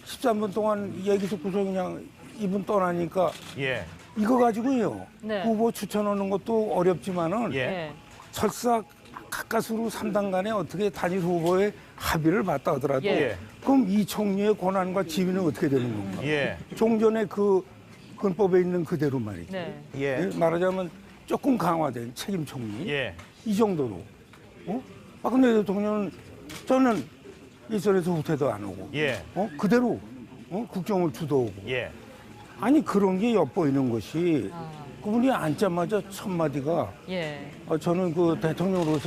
13분 동안 얘기 듣고서 그냥 이분 떠나니까 예. 이거 가지고요. 네. 후보 추천하는 것도 어렵지만은 예. 네. 설사 가까스로 3당 간에 어떻게 단일 후보의 합의를 봤다 하더라도 예. 그럼 이 총리의 권한과 지위는 어떻게 되는 건가? 예. 종전의 그 헌법에 있는 그대로 말이죠. 네. 예. 말하자면 조금 강화된 책임 총리 예. 이 정도로. 박근혜 대통령은 저는 일선에서 후퇴도 안 오고 예. 그대로 국정을 주도하고 예. 아니 그런 게 엿보이는 것이 아. 그분이 앉자마자 첫 마디가 예. 저는 그 대통령으로서